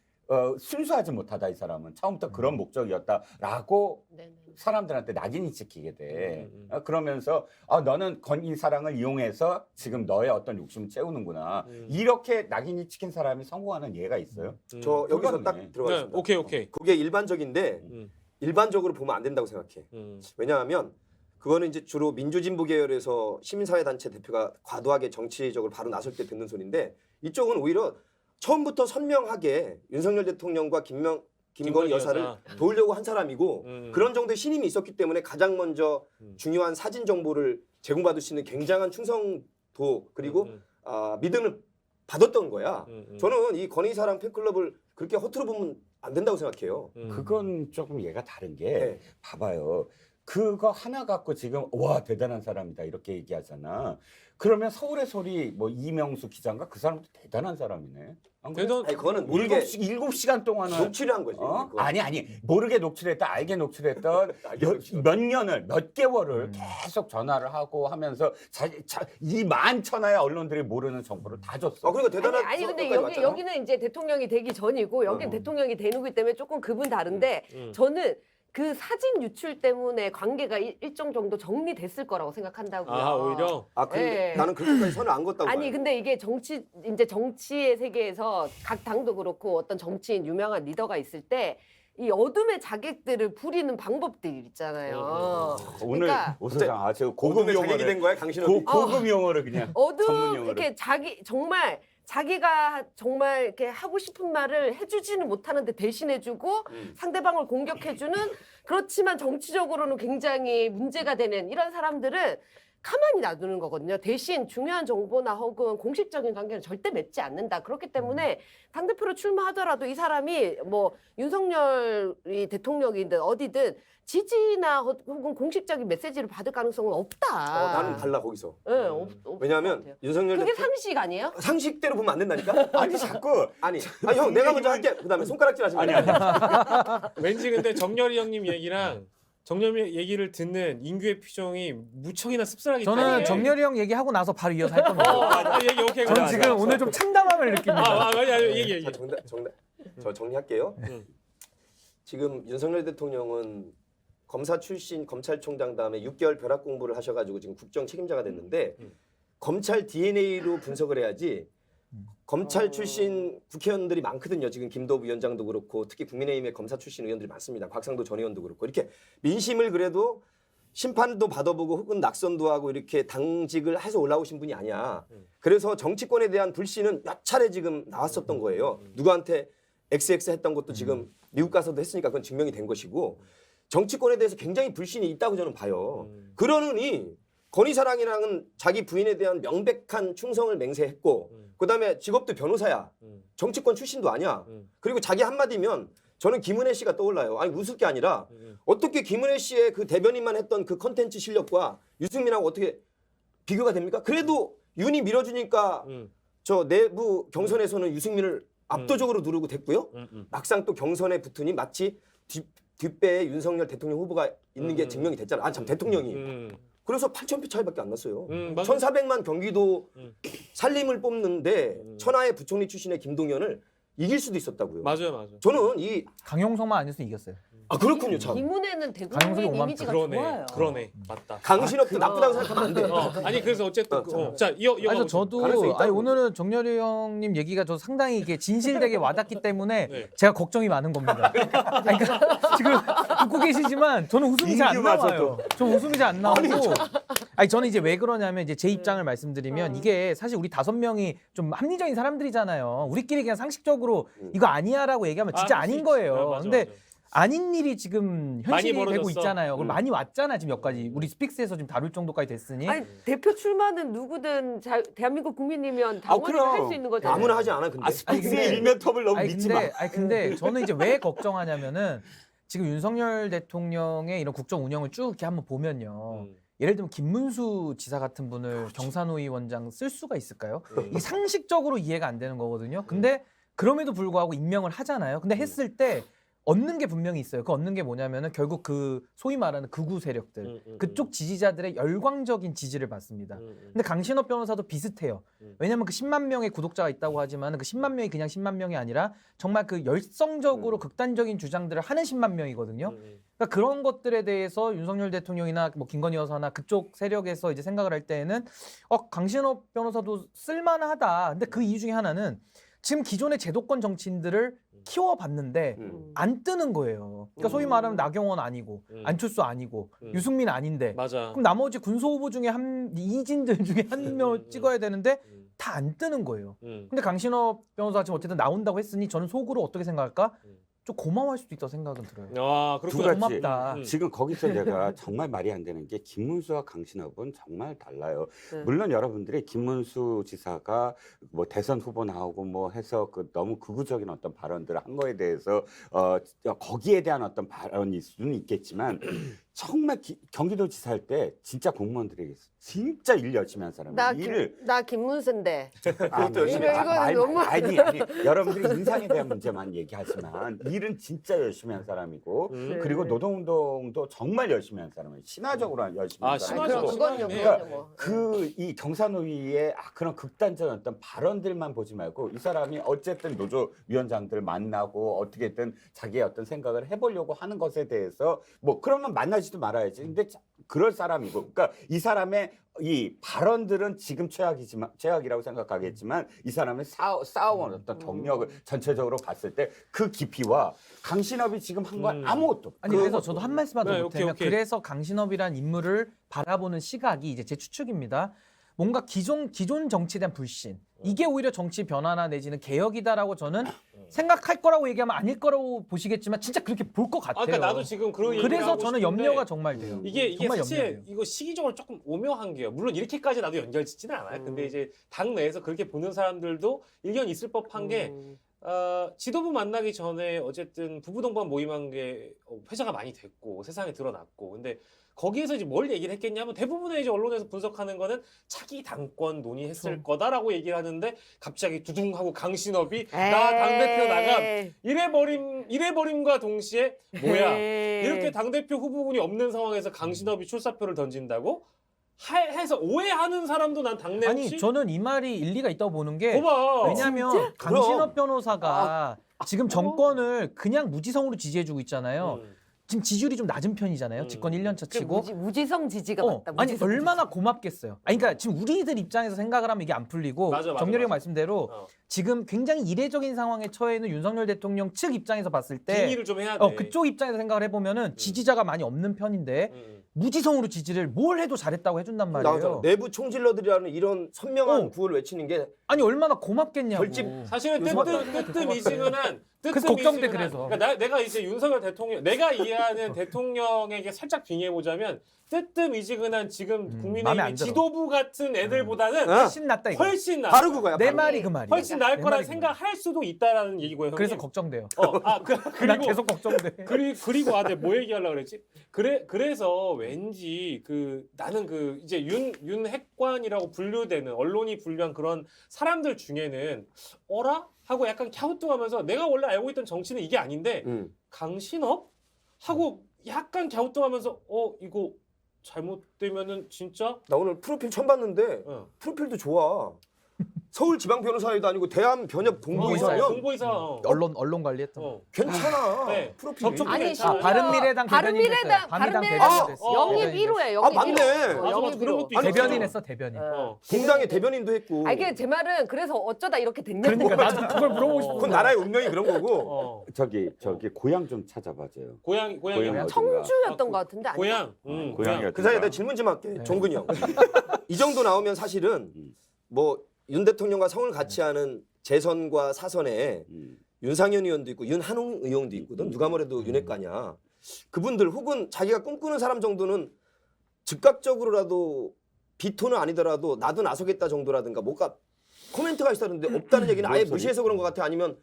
순수하지 못하다 이 사람은 처음부터 그런 목적이었다라고 네네. 사람들한테 낙인이 찍히게 돼. 음. 그러면서 너는 건의 사랑을 이용해서 지금 너의 어떤 욕심을 채우는구나. 음. 이렇게 낙인이 찍힌 사람이 성공하는 예가 있어요. 저 여기서 그거네. 딱 네, 들어가겠습니다. 오케이. 그게 일반적인데 음. 일반적으로 보면 안 된다고 생각해. 왜냐하면 그거는 이제 주로 민주진보 계열에서 시민사회단체 대표가 과도하게 정치적으로 바로 나설 때 듣는 소리인데 이쪽은 오히려 처음부터 선명하게 윤석열 대통령과 김건희 여사를 도우려고 한 사람이고 그런 정도의 신임이 있었기 때문에 가장 먼저 중요한 사진 정보를 제공받을 수 있는 굉장한 충성도 그리고 믿음을 받았던 거야. 저는 이 건의사랑 팬클럽을 그렇게 허투루 보면 안 된다고 생각해요. 그건 조금 얘가 다른 게 네. 봐봐요. 그거 하나 갖고 지금 와 대단한 사람이다 이렇게 얘기하잖아. 그러면 서울의 소리 뭐 이명수 기자인가 그 사람도 대단한 사람이네. 안 그래? 대단 아니 그거는 모르게 7시간 동안은 녹취를 한 거지. 그거. 아니 모르게 녹취했다 알게 녹취했던 몇 년을 몇 개월을 계속 전화를 하고 하면서 이 만천하의 언론들이 모르는 정보를 다 줬어. 그러니까 대단한 아니 근데 성과까지 왔잖아. 여기는 이제 대통령이 되기 전이고 여기는 대통령이 되는 거기 때문에 조금 그분 다른데 저는 그 사진 유출 때문에 관계가 일정 정도 정리됐을 거라고 생각한다고요. 아 오히려 근데 네. 나는 그렇게까지 선을 안 걷다고 아니 봐요. 근데 이게 이제 정치의 세계에서 각 당도 그렇고 어떤 정치인 유명한 리더가 있을 때 이 어둠의 자객들을 부리는 방법들이 있잖아요. 오늘 그러니까 오 소장 저 고급 고급의 자격이 된 용어를 거야 당신은. 고급 용어를 그냥 전문 어둠 용어로. 이렇게 자기가 정말 이렇게 하고 싶은 말을 해주지는 못하는데 대신해주고 상대방을 공격해주는 그렇지만 정치적으로는 굉장히 문제가 되는 이런 사람들은 가만히 놔두는 거거든요. 대신 중요한 정보나 혹은 공식적인 관계는 절대 맺지 않는다. 그렇기 때문에 당대표로 출마하더라도 이 사람이 뭐 윤석열이 대통령이든 어디든 지지나 혹은 공식적인 메시지를 받을 가능성은 없다. 나는 달라 거기서. 네, 없을 것 왜냐하면 같아요. 윤석열 그게 대통령 상식 아니에요? 상식대로 보면 안 된다니까. 아니 자꾸 아니 형 내가 먼저 할게. 그다음에 손가락질 하지 마. 아니 왠지 근데 정렬이 형님 얘기랑 정렬이 얘기를 듣는 인규의 표정이 무척이나 씁쓸하기 때문에 저는 정렬이 형 얘기하고 나서 바로 이어서 할 겁니다. 얘기 오케이. 저는 지금 오늘 좀 참담함을 느낍니다. 아니 얘기. 자, 저 정리할게요. 지금 윤석열 대통령은 검사 출신 검찰총장 다음에 6개월 벼락 공부를 하셔가지고 지금 국정 책임자가 됐는데 검찰 DNA로 분석을 해야지. 검찰 출신 국회의원들이 많거든요. 지금 김도부 위원장도 그렇고 특히 국민의힘의 검사 출신 의원들이 많습니다. 곽상도 전 의원도 그렇고 이렇게 민심을 그래도 심판도 받아보고 혹은 낙선도 하고 이렇게 당직을 해서 올라오신 분이 아니야. 그래서 정치권에 대한 불신은 몇 차례 지금 나왔었던 거예요. 누구한테 XX 했던 것도 지금 미국 가서도 했으니까 그건 증명이 된 것이고 정치권에 대해서 굉장히 불신이 있다고 저는 봐요. 그러느니 건희사랑이랑은 자기 부인에 대한 명백한 충성을 맹세했고 그다음에 직업도 변호사야. 정치권 출신도 아니야. 그리고 자기 한마디면 저는 김은혜 씨가 떠올라요. 아니 웃을 게 아니라 어떻게 김은혜 씨의 그 대변인만 했던 그 컨텐츠 실력과 유승민하고 어떻게 비교가 됩니까? 그래도 윤이 밀어주니까 저 내부 경선에서는 유승민을 압도적으로 누르고 됐고요. 막상 또 경선에 붙으니 마치 뒷배에 윤석열 대통령 후보가 있는 게 증명이 됐잖아. 아 참 대통령이. 그래서 8,000표 차이밖에 안 났어요. 1,400만 경기도 살림을 뽑는데 천하의 부총리 출신의 김동연을 이길 수도 있었다고요. 맞아요. 저는 이 강용석만 아니었으면 이겼어요. 아 그렇군요 참. 김은혜는 대구 강용석이 국민 5만 이미지가 그러네. 좋아요. 그러네. 맞다. 강신업도 나쁘다고 생각하면 안 돼. 아니 그래서 어쨌든 자 이어 아니 저도 가능성이 있다고. 아니 오늘은 정렬이 형님 얘기가 저 상당히 이게 진실되게 와닿기 때문에 네. 제가 걱정이 많은 겁니다. 아니, 그러니까 지금 듣고 계시지만 저는 웃음이 잘 안 나와요. 저 웃음이 잘 안 나오고. 아니 저는 이제 왜 그러냐면 이제 제 입장을 말씀드리면 이게 사실 우리 5명이 좀 합리적인 사람들이잖아요. 우리끼리 그냥 상식적으로 이거 아니야라고 얘기하면 진짜 아닌 거예요. 근데 아닌 일이 지금 현실이 되고 벌어졌어. 있잖아요. 그럼 많이 왔잖아 지금 여기까지. 우리 스픽스에서 지금 다룰 정도까지 됐으니. 아니 대표 출마는 누구든 대한민국 국민이면 당원이 그럼. 할 수 있는 거잖아요. 아무나 하지 않아 근데. 스픽스의 일면톱을 너무 믿지 마. 근데 저는 이제 왜 걱정하냐면은 지금 윤석열 대통령의 이런 국정 운영을 쭉 이렇게 한번 보면요. 예를 들면 김문수 지사 같은 분을 경산호위원장 쓸 수가 있을까요? 이게 상식적으로 이해가 안 되는 거거든요. 근데 그럼에도 불구하고 임명을 하잖아요. 근데 했을 때 얻는 게 분명히 있어요. 그 얻는 게 뭐냐면은 결국 그 소위 말하는 극우 세력들 그쪽 지지자들의 열광적인 지지를 받습니다. 근데 강신업 변호사도 비슷해요. 왜냐면 그 10만 명의 구독자가 있다고 하지만 그 10만 명이 그냥 10만 명이 아니라 정말 그 열성적으로 극단적인 주장들을 하는 10만 명이거든요. 그러니까 그런 것들에 대해서 윤석열 대통령이나 뭐 김건희 여사나 그쪽 세력에서 이제 생각을 할 때에는 강신업 변호사도 쓸만하다. 근데 그 이유 중에 하나는 지금 기존의 제도권 정치인들을 키워봤는데 안 뜨는 거예요. 그러니까 소위 말하면 나경원 아니고 안철수 아니고 유승민 아닌데 맞아. 그럼 나머지 군소 후보 중에 이진들 중에 한 명 찍어야 되는데 다 안 뜨는 거예요. 근데 강신업 변호사 지금 어쨌든 나온다고 했으니 저는 속으로 어떻게 생각할까? 좀 고마워할 수도 있다고 생각은 들어요. 아 두 그렇구나. 가지. 고맙다. 지금 거기서 내가 정말 말이 안 되는 게 김문수와 강신업은 정말 달라요. 네. 물론 여러분들이 김문수 지사가 뭐 대선 후보 나오고 뭐 해서 그 너무 극우적인 어떤 발언들을 한 거에 대해서 거기에 대한 어떤 발언일 수는 있겠지만 정말 경기도지사 할 때 진짜 공무원들에게 진짜 일 열심히 한 사람이에요. 나 김문수인데. 아니, 열심히 이거 너무- 아니 여러분들이 인상에 대한 문제만 얘기하지만 일은 진짜 열심히 한 사람이고 그리고 노동운동도 정말 열심히 한 사람이에요. 신화적으로 열심히 한 신화적으로. 사람이고 그건요, 그러니까 그건요, 뭐. 그 이 경산호위의 그런 극단적인 어떤 발언들만 보지 말고 이 사람이 어쨌든 노조위원장들 만나고 어떻게든 자기의 어떤 생각을 해보려고 하는 것에 대해서 뭐 그러면 만나지도 말아야지. 근데 그럴 사람이고, 그러니까 이 사람의 이 발언들은 지금 최악이라고 생각하겠지만 이 사람의 쌓아온 어떤 경력을 전체적으로 봤을 때 그 깊이와 강신업이 지금 한 건 아무것도 없고. 아니 그래서 저도 한 말씀만 더 네, 보태면 오케이. 그래서 강신업이란 인물을 바라보는 시각이 이제 제 추측입니다. 뭔가 기존 정치에 대한 불신 이게 오히려 정치 변화나 내지는 개혁이다라고 저는 생각할 거라고 얘기하면 아닐 거라고 보시겠지만 진짜 그렇게 볼 것 같아요. 그러니까 나도 지금 그런 얘기를 그래서 하고 저는 싶은데 염려가 정말 돼요. 이게 정말 사실 염려돼요. 이거 시기적으로 조금 오묘한 게요. 물론 이렇게까지 나도 연결짓지는 않아요. 근데 이제 당 내에서 그렇게 보는 사람들도 일견 있을 법한 게 지도부 만나기 전에 어쨌든 부부동반 모임한 게 회자가 많이 됐고 세상에 드러났고 근데 거기에서 이제 뭘 얘기를 했겠냐면 대부분의 이제 언론에서 분석하는 거는 차기 당권 논의했을 거다라고 얘기를 하는데 갑자기 두둥하고 강신업이 나 당대표 나감 이래버림과 동시에 뭐야 이렇게 당대표 후보군이 없는 상황에서 강신업이 출사표를 던진다고? 해서 오해하는 사람도 난 당내 아니 혹시 저는 이 말이 일리가 있다고 보는 게 봐봐. 왜냐하면 강신업 변호사가 지금 정권을 그냥 무지성으로 지지해주고 있잖아요. 지금 지지율이 좀 낮은 편이잖아요. 집권 1년 차 치고. 무지성 지지가 맞다. 아니 무지성 얼마나 고맙겠어요. 아니 그러니까 지금 우리들 입장에서 생각을 하면 이게 안 풀리고 맞아. 정렬이 형 말씀대로 지금 굉장히 이례적인 상황에 처해 있는 윤석열 대통령 측 입장에서 봤을 때 빙의를 좀 해야 돼. 그쪽 입장에서 생각을 해보면은 지지자가 많이 없는 편인데 무지성으로 지지를 뭘 해도 잘했다고 해준단 말이에요. 나오잖아. 내부 총질러들이라는 이런 선명한 구호를 외치는 게 아니 얼마나 고맙겠냐고. 결집 사실은 뜨뜻미지근한 그래서 걱정돼, 뜨뜻미지근한- 그래서. 그러니까 내가 이제 윤석열 대통령 내가 이해하는 대통령에게 살짝 빙의해 보자면 뜨뜻미지근한 지금 마음에 국민의힘 안 들어. 지도부 같은 애들보다는 훨씬 낫다 이거. 훨씬 나. 바로 그거야. 내 바로. 말이 그 말이야. 훨씬 나을 내 거라 말이 그 생각할 수도 있다라는 얘기고요. 그래서 형님. 걱정돼요. 난 난 계속 걱정돼. 그리고 내가 뭐 얘기하려고 그랬지? 그래서 왠지 나는 이제 윤핵관이라고 분류되는 언론이 분류한 그런 사람들 중에는 어라? 하고 약간 갸우뚱하면서 내가 원래 알고 있던 정치는 이게 아닌데 강신업? 하고 약간 갸우뚱하면서 이거 잘못되면은 진짜 나 오늘 프로필 처음 봤는데 프로필도 좋아. 서울지방변호사회도 아니고 대한변협 공보이사면 공보이사 언론 관리했던. 괜찮아. 네. 프로필이. 접촉 아니, 괜찮아요. 바른미래당 대변인 됐어요. 바른미래당 대변인 됐어. 영입 대변인 1호에 아, 맞네. 맞아, 영입 그런 1호. 것도 있어. 대변인 했어 대변인. 공당의 대변인도 했고. 아 이게 제 말은 그래서 어쩌다 이렇게 됐냐고. 그러니까 나도 그걸 물어보고 싶어. 그건 나라의 운명이 그런 거고. 저기 고향 좀 찾아봐줘요. 고양이 고양이 청주였던 것 같은데 아니 고양. 고향이 그 사이에 내가 질문 좀 할게. 네. 종근이 형. 이 정도 나오면 사실은 뭐 윤 대통령과 성을 같이 하는 재선과 사선에 윤상현 의원도 있고 윤한홍 의원도 있거든. 누가 뭐래도 윤핵관이야. 그분들 혹은 자기가 꿈꾸는 사람 정도는 즉각적으로라도 비토는 아니더라도 나도 나서겠다 정도라든가 뭔가 코멘트가 있었는데 없다는 얘기는 아예 무시해서 그런 것 같아. 아니면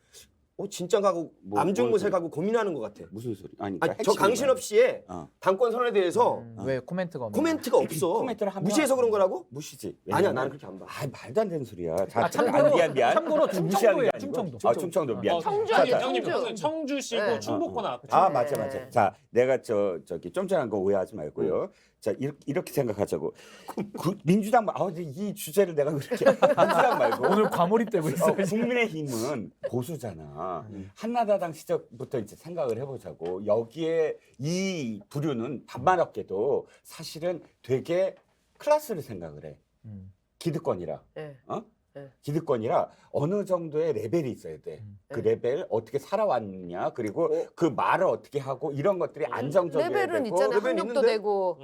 진짜 가고 암중무색 가고 고민하는 것 같아. 무슨 소리? 아니, 아니, 저 강신업 씨의 어. 당권 선언에 대해서 왜 코멘트가 없나? 코멘트가 없어. 코멘트를 하면 무시해서 그런 거라고? 무시지. 아니야, 왜냐면- 나는 그렇게 안 봐. 아, 말도 안 되는 소리야. 참고로- 참고로 무시하는 게 충청도예요, 아니고. 충청도. 아, 충청도 미안. 청주 자, 아니에요, 자, 형님 청주. 청주시고 네. 충북권 앞에. 아, 맞아, 네. 맞아. 자, 내가 저기 좀 전에 한 거 오해하지 말고요. 자, 이렇게 생각하자고. 민주당 이 주제를 내가 그렇게 민주당 말고 오늘 과몰입되고 있어. 국민의힘은 보수잖아. 한나라당 시절부터 이제 생각을 해보자고. 여기에 이 부류는 반말없게도 사실은 되게 클래스를 생각을 해. 기득권이라. 네. 기득권이라 어느 정도의 레벨이 있어야 돼. 그 레벨 어떻게 살아왔냐, 그리고 그 말을 어떻게 하고 이런 것들이 안정적이어야 레벨은 되고. 있잖아요. 레벨 학력도 있는데? 되고.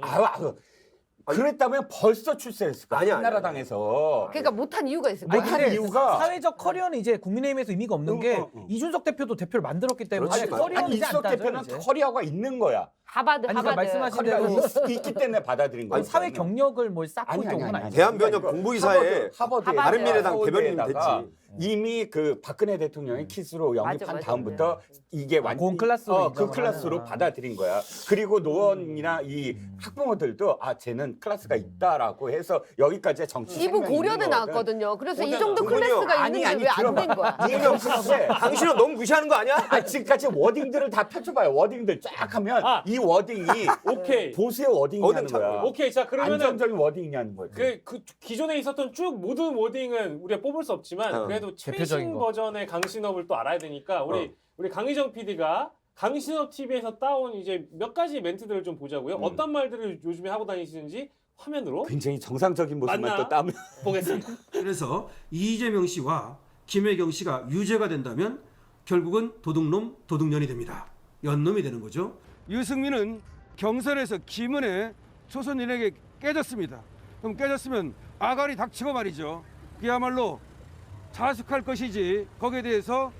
그랬다면 벌써 출세했을 거야. 아니야, 한나라당에서. 그러니까 못한 이유가 있을 아니, 거야. 못한 이유가 사회적 커리어는 이제 국민의힘에서 의미가 없는 게 어. 이준석 대표도 대표를 만들었기 때문에 그렇지. 커리어는 아니, 이제 안 이준석 따져요. 대표는 이제. 커리어가 있는 거야. 하바드 아니, 하바드. 그러니까 말씀하신 커리어가 대로 있기 때문에 받아들인 거야. 아니, 사회 경력을 뭘 쌓고 아니, 있던 아니, 건 아니, 아니죠. 아니. 대한변협 그러니까 공보이사에 하버드에 바른미래당 대변인이 됐지. 이미 그 박근혜 대통령이 키스로 영입한 맞아. 다음부터 이게 고은 클래스로 그 인정을 클래스로 하는. 받아들인 거야. 그리고 노원이나 이 학부모들도 쟤는 클래스가 있다라고 해서 여기까지 정치 이분 생명이 고려대 있는 거거든. 나왔거든요. 그래서 이 고대 정도 나왔어요. 클래스가 아니, 있는데 아니, 왜 안 된 들어봐. 거야? 이명 클래스에 당신은 너무 무시하는 거 아니야? 지금까지 워딩들을 다 펼쳐봐요. 워딩들 쫙 하면 이 워딩이 오케이. 보수의 워딩이냐는 어딘 거야. 오케이. 자, 그러면은 안정적인 워딩이냐는 거지. 그 기존에 있었던 쭉 모든 워딩은 우리가 뽑을 수 없지만 그래도 대표적인 최신 거. 버전의 강신업을 또 알아야 되니까 우리 강희정 PD가 강신업 TV에서 따온 이제 몇 가지 멘트들을 좀 보자고요. 어떤 말들을 요즘에 하고 다니시는지 화면으로 굉장히 정상적인 모습만 맞나? 또 따면 보겠습니다. 그래서 이재명 씨와 김혜경 씨가 유죄가 된다면 결국은 도둑놈 도둑년이 됩니다. 연놈이 되는 거죠. 유승민은 경선에서 김은혜 초선인에게 깨졌습니다. 그럼 깨졌으면 아가리 닥치고 말이죠. 그야말로 자숙할 것이지 거기에 대해서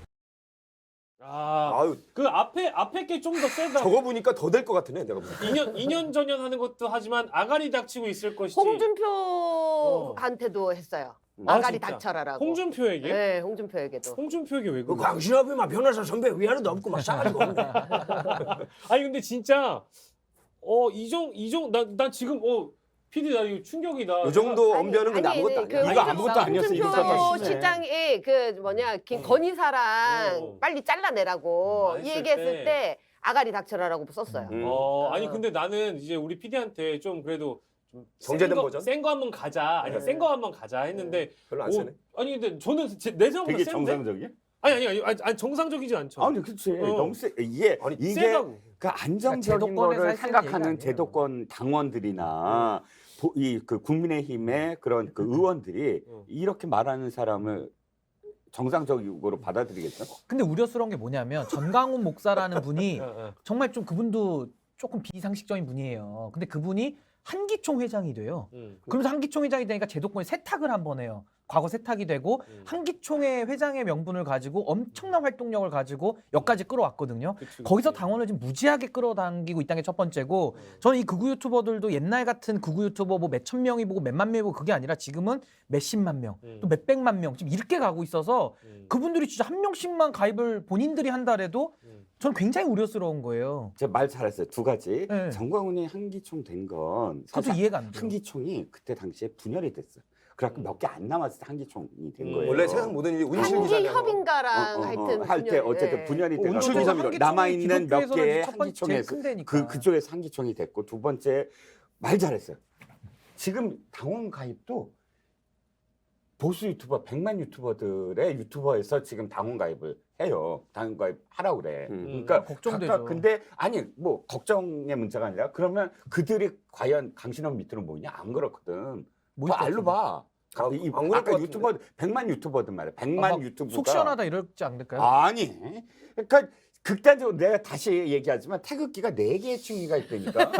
아유, 그 앞에 게 좀 더 세다. 저거 보니까 더 될 것 같으네, 내가 보니까. 2년 전년 하는 것도 하지만 아가리 닥치고 있을 것이지. 홍준표한테도 했어요. 아가리 진짜? 닥쳐라라고. 홍준표에게? 네, 홍준표에게도. 홍준표에게 왜 그 그래? 광신업이 막 변호사 선배 위안도 없고 막 싸가지고 없네. 아니 근데 진짜 난 지금 PD 나 이거 충격이다. 이 정도 언변은 근데 아무것도 아니야. 이거 아무것도 아니었어. 이거 홍준표 더 심해. 시장에 그 뭐냐 건희사랑 빨리 잘라내라고 했을 이 얘기했을 때. 때 아가리 닥쳐라라고 썼어요. 아니 근데 나는 이제 우리 PD한테 좀 그래도 좀 정제된 버전? 센 거 한번 가자. 아니 센 거 한번 가자 했는데 별로 안 세네. 아니 근데 저는 내 생각보다 되게 센데? 정상적이야? 아니 정상적이지 않죠. 아니 그렇지. 너무 세. 이게 세다고. 그 안정적인 제도권에서 거를 할 수 있는 생각하는 얘기가 제도권 당원들이나 이 그 국민의힘의 그런 그 의원들이 이렇게 말하는 사람을 정상적으로 받아들이겠죠? 근데 우려스러운 게 뭐냐면 전강훈 목사라는 분이 정말 좀 그분도 조금 비상식적인 분이에요. 근데 그분이 한기총 회장이 돼요. 음. 그러면서 한기총 회장이 되니까 제도권이 세탁을 한 번 해요. 과거 세탁이 되고 한기총의 회장의 명분을 가지고 엄청난 활동력을 가지고 여기까지 끌어왔거든요. 그치. 거기서 당원을 지금 무지하게 끌어당기고 있다는 게 첫 번째고 저는 이 극우 유튜버들도 옛날 같은 극우 유튜버 뭐 몇천 명이 보고 몇만 명이 보고 그게 아니라 지금은 몇십만 명, 또 몇백만 명 지금 이렇게 가고 있어서 그분들이 진짜 한 명씩만 가입을 본인들이 한다래도 저는 굉장히 우려스러운 거예요. 제가 말 잘했어요. 두 가지. 네. 정광훈이 한기총 된 건 그것도 사실 이해가 안 돼요. 한기총이 그때 당시에 분열이 됐어요. 그래갖고 몇 개 안 남았을 때 한기총이 된 거예요. 원래 세상 모든 일이 운실 기사잖아요. 한기협인가랑 하여튼 할 때 분열이, 어쨌든 예. 분열이 돼서 운출 기사입니다. 한기총이 남아 있는 몇 기독교에서는 개의 첫 번째 제일 한기총에서 큰 데니까. 그쪽에서 한기총이 됐고 두 번째 말 잘했어요. 지금 당원 가입도 보수 유튜버 100만 유튜버들의 유튜버에서 지금 당원 가입을 해요. 당원 가입 하라고 그래. 그러니까 걱정되죠. 각각 근데 아니 뭐 걱정의 문제가 아니라 그러면 그들이 과연 강신업 밑으로 모이냐 안 그렇거든. 모일 것 알로 봐. 안 그럴 것 아까 같은데. 유튜버 100만 유튜버들 말이야. 아, 100만 막 유튜버가 속 시원하다 이러지 않을까요? 아니. 그러니까 극단적으로 내가 다시 얘기하지만 태극기가 4개의 층위가 있다니까.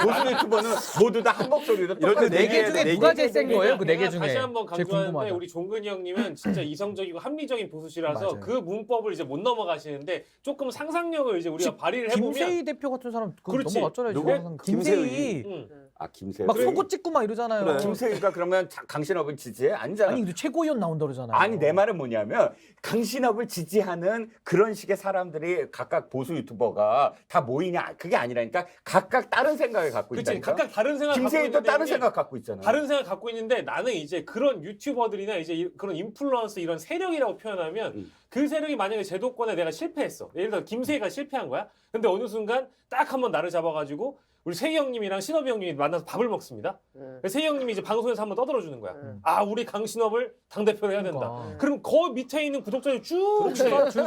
보수 유튜버는 모두 다 한 목소리로 이럴 때 똑같은 네 개 얘기해야 중에 돼. 누가 제일 센 거예요? 그 네 개 내가 중에. 다시 한번 제일 강조하는데 궁금하다. 우리 종근이 형님은 진짜 이성적이고 합리적인 보수시라서 맞아요. 그 문법을 이제 못 넘어가시는데 조금 상상력을 이제 우리가 발휘를 해보면 김세희 대표 같은 사람 그거 그렇지. 넘어갔잖아요. 누구? 지금. 김세희 응. 아 김세희. 막 속옷 찍고 막 이러잖아요. 그래. 김세희가 그러면 강신업을 지지해? 아니잖아. 아니 근데 최고위원 나온다 그러잖아요. 아니 내 말은 뭐냐면 강신업을 지지하는 그런 식의 사람들이 각각 보수 유튜버가 다 모이냐 그게 아니라니까 각각 다른 생각을 갖고 그치 있다니까. 각각 다른 생각 갖고 김세희도 있는데 다른 이게 생각 갖고 있잖아. 다른 생각 갖고 있는데 나는 이제 그런 유튜버들이나 이제 그런 인플루언서 이런 세력이라고 표현하면 그 세력이 만약에 제도권에 내가 실패했어. 예를 들어 김세희가 실패한 거야. 근데 어느 순간 딱 한번 나를 잡아가지고 우리 세희 형님이랑 신업이 형님이 만나서 밥을 먹습니다. 세희 형님이 이제 방송에서 한번 떠들어 주는 거야. 아 우리 강신업을 당대표로 해야 된다. 그러니까. 그럼 그 밑에 있는 구독자들 쭉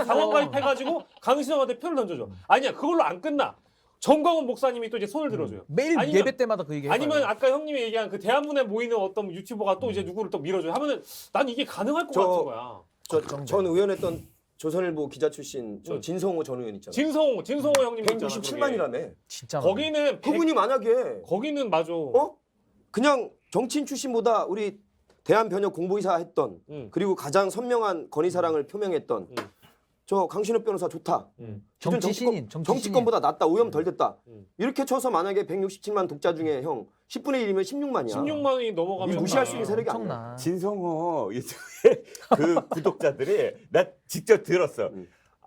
당원 가입해가지고 강신업한테 표를 던져줘. 아니야 그걸로 안 끝나. 정광훈 목사님이 또 이제 손을 들어줘요. 매일 아니면- 예배 때마다 그 얘기. 아니면 아까 형님이 얘기한 그 대한문에 모이는 어떤 유튜버가 또 이제 누구를 또 밀어줘요. 하면은 난 이게 가능할 것 저- 같은 거야. 전 의원했던 조선일보 기자 출신 저 진성호 전 의원 있잖아요. 진성호 형님 있잖아. 167만이라며. 진짜 거기는 그분이 만약에 거기는 맞아. 그냥 정치인 출신보다 우리 대한변협 공보이사 했던 응. 그리고 가장 선명한 건의사랑을 표명했던 응. 저 강신업 변호사 좋다. 응. 기존 정치 신인, 정치 정치권보다 낫다. 오염 덜 됐다. 응. 이렇게 쳐서 만약에 167만 독자 중에 형 10분의 1이면 16만이야. 16만 원이 넘어가면 이 무시할 수 있는 세력이 아니야. 엄청나. 진성호 유튜브에 그 구독자들이 나 직접 들었어.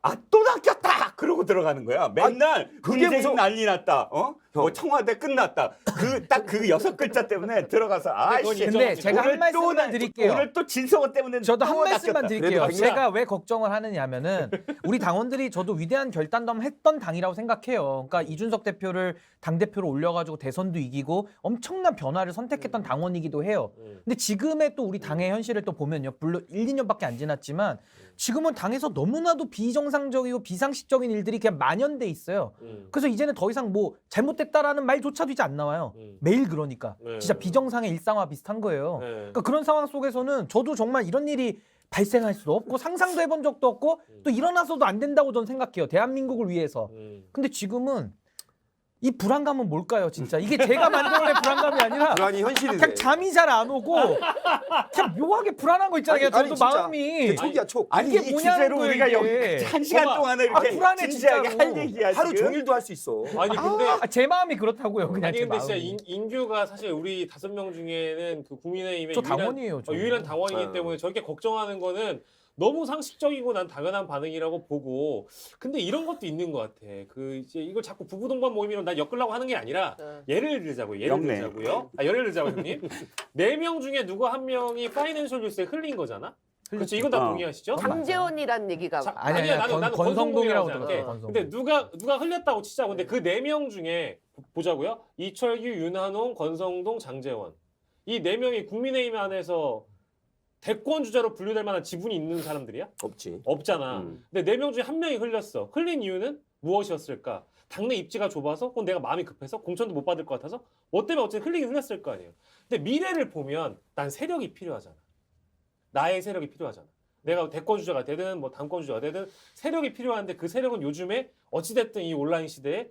아 또 낚였다 그러고 들어가는 거야. 맨날 그게 금세 무슨- 난리 났다. 뭐 형. 청와대 끝났다. 그 딱 그 6글자 때문에 들어가서 아이씨. 근데 제가 한 말씀만 드릴게요. 오늘 또 진성호 때문에 저도 한 또 말씀만 낚였다. 드릴게요. 그래도 제가 왜 걱정을 하느냐면은 우리 당원들이 저도 위대한 결단도 했던 당이라고 생각해요. 그러니까 이준석 대표를 당 대표로 올려가지고 대선도 이기고 엄청난 변화를 선택했던 당원이기도 해요. 근데 지금의 또 우리 당의 현실을 또 보면요, 물론 1, 2년밖에 안 지났지만 지금은 당에서 너무나도 비정상적이고 비상식적인 일들이 그냥 만연돼 있어요. 그래서 이제는 더 이상 뭐 잘못됐다라는 말조차도 이제 안 나와요. 매일 그러니까 네. 진짜 비정상의 일상화 비슷한 거예요. 네. 그러니까 그런 상황 속에서는 저도 정말 이런 일이 발생할 수도 없고 상상도 해본 적도 없고 또 일어나서도 안 된다고 저는 생각해요. 대한민국을 위해서. 근데 지금은 이 불안감은 뭘까요, 진짜? 이게 제가 만들어낸 불안감이 아니라 불안이 현실이 돼. 그냥 잠이 잘 안 오고 그냥 묘하게 불안한 거 있잖아요. 저도 진짜. 마음이. 그 촉이야 촉. 아니 이게 이 뭐냐는 주제로 거예요, 우리가 이게. 여기 한 시간 봐봐. 동안을 이렇게 불안해, 진지하게 진짜로. 할 얘기야 하루 지금? 종일도 할 수 있어. 아니 근데 제 마음이 그렇다고요. 그냥 아니 제 근데 진짜 마음이. 인규가 사실 우리 5명 중에는 그 국민의힘의 저 당원이에요. 저. 유일한 당원이기 네. 때문에 저렇게 걱정하는 거는 너무 상식적이고 난 당연한 반응이라고 보고 근데 이런 것도 있는 것 같아. 그 이제 이걸 자꾸 부부 동반 모임이로 난 엮으려고 하는 게 아니라 예를 들자고요. 예를 엮네. 들자고요. 예를 들자고 형님. 4명 중에 누구 한 명이 파이낸셜 뉴스에 흘린 거잖아. 그렇죠. 이건 다 어. 동의하시죠? 장재원이란 얘기가 자, 아니야, 나는 권성동이라고 생각해. 들었어요. 권성동. 근데 누가 흘렸다고 치자. 근데 그 4명 중에 보자고요. 이철규, 윤한홍, 권성동, 장재원. 이 4명이 국민의힘 안에서 대권 주자로 분류될 만한 지분이 있는 사람들이야? 없지. 없잖아. 근데 4명 중에 1명이 흘렸어. 흘린 이유는 무엇이었을까? 당내 입지가 좁아서, 그건 내가 마음이 급해서, 공천도 못 받을 것 같아서, 뭐 때문에 어쨌든 흘리긴 흘렸을 거 아니에요. 근데 미래를 보면 난 세력이 필요하잖아. 나의 세력이 필요하잖아. 내가 대권 주자가 되든 뭐 당권 주자가 되든 세력이 필요한데 그 세력은 요즘에 어찌됐든 이 온라인 시대에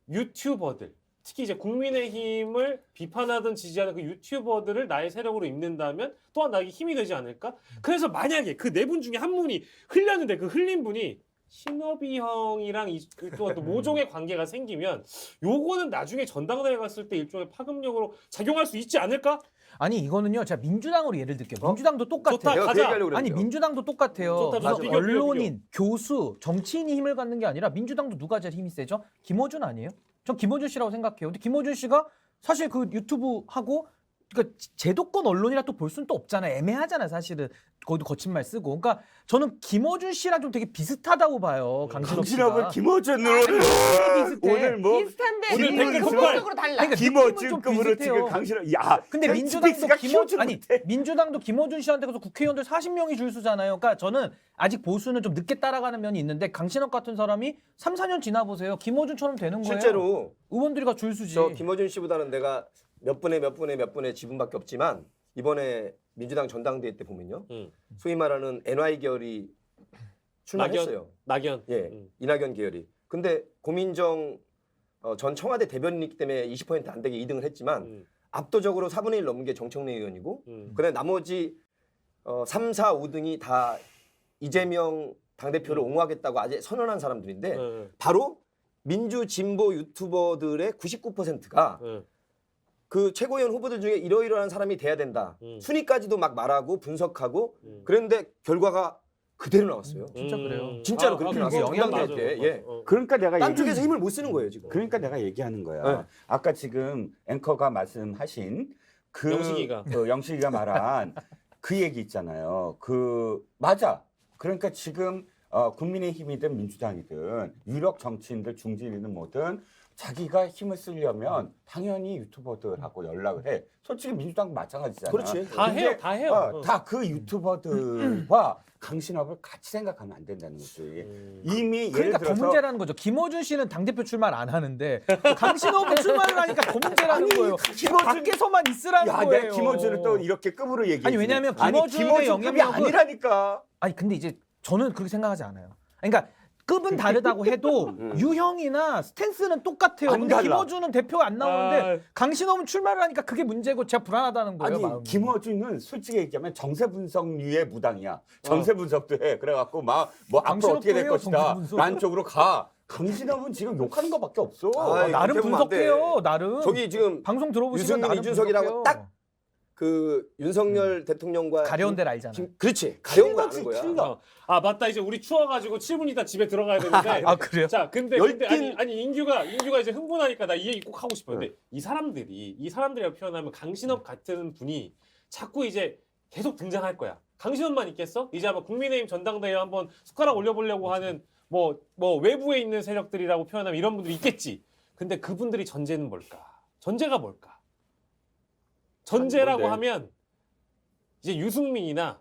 유튜버들, 특히 이제 국민의힘을 비판하던 지지하는 그 유튜버들을 나의 세력으로 입는다면 또한 나에게 힘이 되지 않을까? 그래서 만약에 그 네 분 중에 한 분이 흘렸는데 그 흘린 분이 신업이 형이랑 또 모종의 관계가 생기면 요거는 나중에 전당대회 갔을 때 일종의 파급력으로 작용할 수 있지 않을까? 아니 이거는요. 제가 민주당으로 예를 들게요. 민주당도 똑같아요. 좋다. 내가 그 가자. 얘기하려고 그랬죠. 아니 민주당도 똑같아요. 좋다, 좋다. 맞아. 비교, 비교, 언론인, 교수, 정치인이 힘을 갖는 게 아니라 민주당도 누가 제일 힘이 세죠? 김어준 아니에요? 전 김어준 씨라고 생각해요. 근데 김어준 씨가 사실 그 유튜브 하고 그러니까 제도권 언론이라 또 볼 수는 또 없잖아요. 애매하잖아요, 사실은. 거기도 거친 말 쓰고. 그러니까 저는 김어준 씨랑 좀 되게 비슷하다고 봐요. 강신업 씨가. 강신업은 김어준으로 비슷해. 오늘 뭐 비슷한데 오늘 지금 댓글 근본적으로 달라. 그러니까 김어준급으로 느낌은 좀 지금 비슷해요. 강신업 야 근데 민주당도 스페이스가 김어준 키워주는 아니 민주당도 김어준 씨한테 가서 국회의원들 40명이 줄 서잖아요. 그러니까 저는 아직 보수는 좀 늦게 따라가는 면이 있는데 강신업 같은 사람이 3, 4년 지나 보세요. 김어준처럼 되는 거예요. 실제로 의원들이 줄 수지. 저 김어준 씨보다는 내가 몇 분의 지분밖에 없지만 이번에 민주당 전당대회 때 보면요. 소위 말하는 NY 계열이 출마했어요. 낙연. 예, 이낙연 계열이. 근데 고민정 전 청와대 대변인이기 때문에 20% 안 되게 2등을 했지만 압도적으로 4분의 1 넘은 게 정청래 의원이고 그다음에 나머지 3, 4, 5등이 다 이재명 당대표를 옹호하겠다고 아직 선언한 사람들인데 바로 민주 진보 유튜버들의 99%가 그 최고위원 후보들 중에 이러이러한 사람이 돼야 된다. 순위까지도 막 말하고 분석하고 그런데 결과가 그대로 나왔어요. 진짜 그래요. 진짜로 그렇게 나왔어요. 영향 전당대회 때. 예. 그러니까 내가 딴 얘기- 쪽에서 힘을 못 쓰는 거예요 지금. 그러니까 내가 얘기하는 거야. 네. 아까 지금 앵커가 말씀하신 그 영식이가 말한 그 얘기 있잖아요. 그 맞아. 그러니까 지금 국민의힘이든 민주당이든 유력 정치인들 중진이든 뭐든 자기가 힘을 쓰려면 당연히 유튜버들하고 연락을 해. 솔직히 민주당도 마찬가지잖아. 그렇지. 다 근데, 해요. 다 해요. 다 그 유튜버들과 강신업을 같이 생각하면 안 된다는 거지. 이미 예를 그러니까 더 들어서 문제라는 거죠. 김어준 씨는 당대표 출마를 안 하는데 강신업은 출마를 하니까 더 문제라는 거예요. 밖에서만 있으라는 야, 거예요. 내가 김어준을 또 이렇게 급으로 얘기해. 아니, 왜냐면 아니, 김어준의 김어준급이 영향력은- 아니라니까. 아니 근데 이제 저는 그렇게 생각하지 않아요. 그러니까 급은 다르다고 해도 유형이나 스탠스는 똑같아요. 안 근데 달라. 김어준은 대표 안 나오는데 강신업은 출마를 하니까 그게 문제고 제가 불안하다는 거예요. 아니 마음이. 김어준은 솔직히 얘기하면 정세 분석류의 무당이야. 정세 분석도 해. 그래갖고 막 뭐 앞으로 강신업도 어떻게 될 해요, 것이다. 정세 분석. 라는 쪽으로 가. 강신업은 지금 욕하는 것밖에 없어. 아이, 나름 그렇게 보면 안 돼. 분석해요. 나름. 저기 지금 방송 들어보시면 유승민, 나름 이준석이라고 분석해요. 딱 그 윤석열 대통령과 가려운 데를 알잖아. 그렇지. 가려운 걸 아는 거야. 틀려. 아 맞다 이제 우리 추워가지고 7분 있다 집에 들어가야 되는데. 아 그래요? 자 근데 열띤- 아니 인규가 이제 흥분하니까 나 이 얘기 꼭 하고 싶어. 근데 이 사람들이라고 표현하면 강신업 같은 분이 자꾸 이제 계속 등장할 거야. 강신업만 있겠어? 이제 아마 국민의힘 전당대회 한번 숟가락 올려보려고 하는 뭐 외부에 있는 세력들이라고 표현하면 이런 분들이 있겠지. 근데 그분들이 전제는 뭘까? 전제가 뭘까? 전제라고 뭔데? 하면 이제 유승민이나